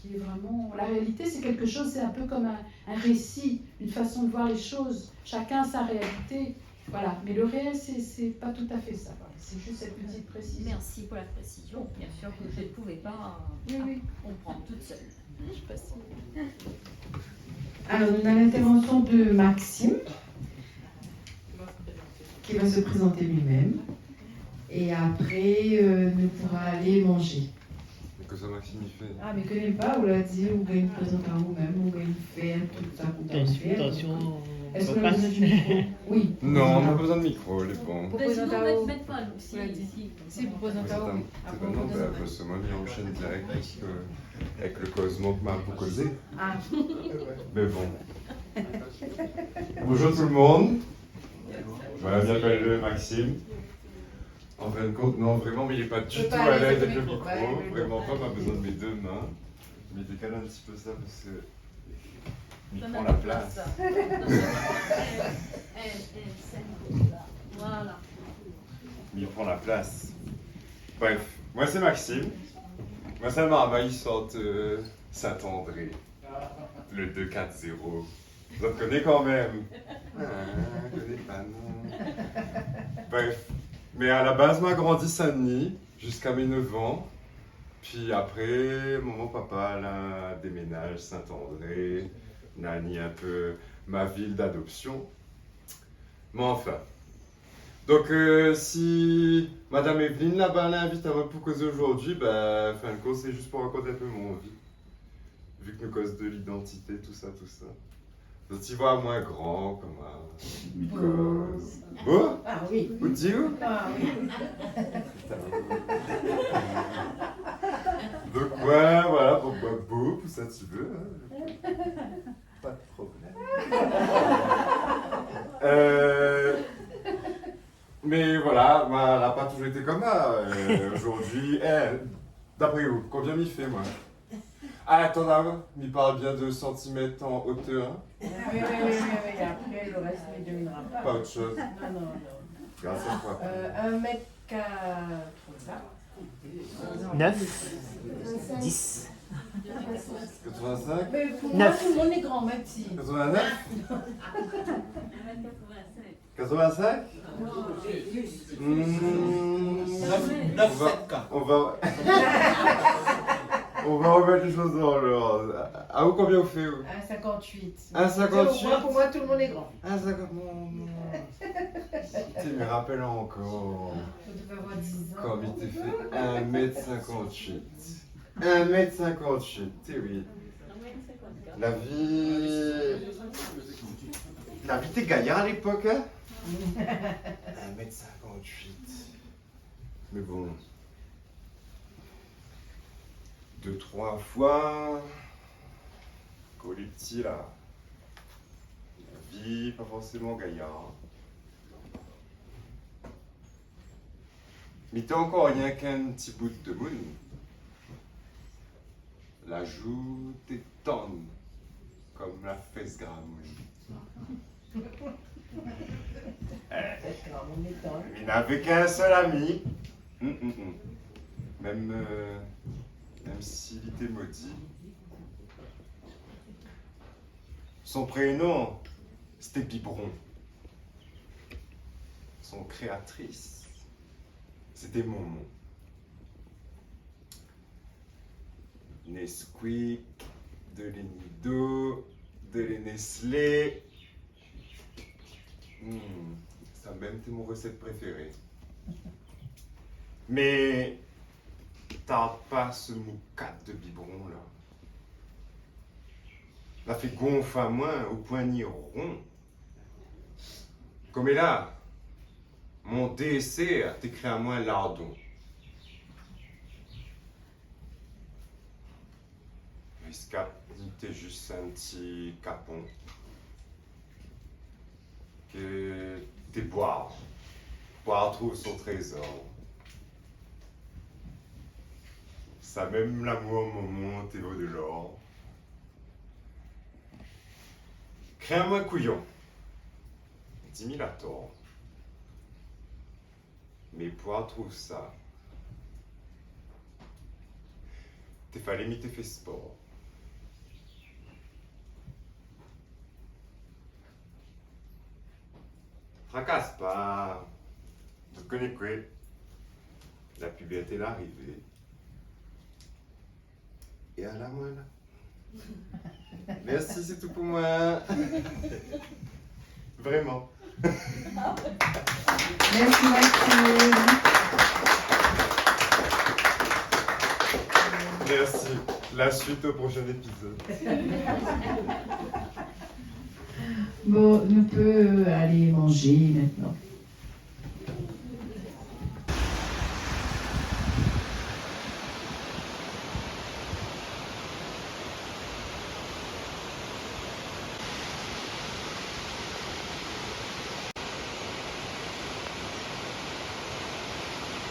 Qui est vraiment... La réalité, c'est quelque chose, c'est un peu comme un récit, une façon de voir les choses. Chacun a sa réalité. Voilà. Mais le réel, c'est pas tout à fait ça. Voilà. C'est juste cette petite précision. Merci pour la précision. Bien sûr que je ne pouvais pas comprendre toute seule. Je passe. Alors, on a l'intervention de Maxime, qui va se présenter lui-même. Et après, nous pourrons aller manger. Que ça Maxime il fait. Ah, mais connais pas, ou l'a dit, ou gagne présenter à vous-même, ou gagne faire tout ça qu'on doit faire. Attention, est-ce qu'on a besoin du micro? Oui. Non, on n'a pas besoin de micro, les bons. Pour présenter à vous. Mettre pas, si, pour présenter à vous. C'est maintenant, parce que moi, il enchaîne direct avec le Cosmo que m'a un peu causé. Ah. Mais bon. Bonjour tout le monde. Voilà, bien appelé Maxime. En fin de compte, non, vraiment, mais il n'est pas du tout à l'aise avec le micro. Vraiment pas, on a besoin de mes deux mains. Je vais décaler un petit peu ça parce que il prend la place. Voilà. Il prend la place. Bref, moi c'est Maxime. Moi c'est ma envahissante Saint-André. Le 240. Vous en connaissez quand même. Je connais pas, non. Bref. Mais à la base, m'a grandi Saint-Denis jusqu'à mes 9 ans. Puis après, maman, papa, là, déménage Saint-André, Nani un peu ma ville d'adoption. Mais enfin. Donc, si Madame Evelyne là-bas l'invite à moi pour causer aujourd'hui, fin de compte, c'est juste pour raconter un peu mon vie. Vu que nous cause de l'identité, tout ça, tout ça. Donc, tu vois, moins grand, comme un mycose. Beau? Ah oui. Où dis où? Ah oui. Donc, ouais, voilà, pourquoi beau, pour ça tu veux. Hein. Pas de problème. toujours été comme ça. Aujourd'hui, d'après vous, combien m'y fait, moi? Ah, ton âme, m'y parle bien de centimètres en hauteur. Hein? Oui. Après, le reste ne devinera pas. Pas autre chose. Non. Grâce à toi. 1m80. 9, 10. 85. Mais pour moi, tout le monde est grand, même si. 89. 85. On va remettre les choses dans l'ordre. À vous, combien vous faites? 1,58. 1,58. Pour moi, tout le monde est grand. 1,58. Tu me rappelles encore. Tu devais avoir 10 ans. Comme il t'a fait 1m58. 1m58, tu oui. La vie était gaillard à l'époque, hein? 1m58. Mais bon. 2-3 fois. Quand les petits là. La vie, pas forcément gaillard. Mais t'as encore rien qu'un petit bout de moon. La joue est tendre comme la fesse gramoune. Il n'avait qu'un seul ami. Même s'il était maudit. Son prénom, c'était Biberon. Son créatrice, c'était Momon. Nesquik, de lait Nido, de lait Nestlé. Ça même été mon recette préférée. Mais t'as pas ce moukat de biberon là. La fait gonfle à moins au poignet rond. Comme est là, mon dessert t'écrit à moi lardon. Riscat, t'es juste un petit capon. Que t'es boire trouve son trésor. Ça même l'amour moment t'es vaut de l'or. Crée un moins couillon. 10 000 à tort. Mais poire trouve ça. T'es fallait m'y t'es fait sport. Tracasse pas. Tu connais quoi? La puberté est l'arrivée. Et à la moelle. Merci, c'est tout pour moi. Vraiment. Merci Maxime. Merci. La suite au prochain épisode. Bon, on peut aller manger maintenant.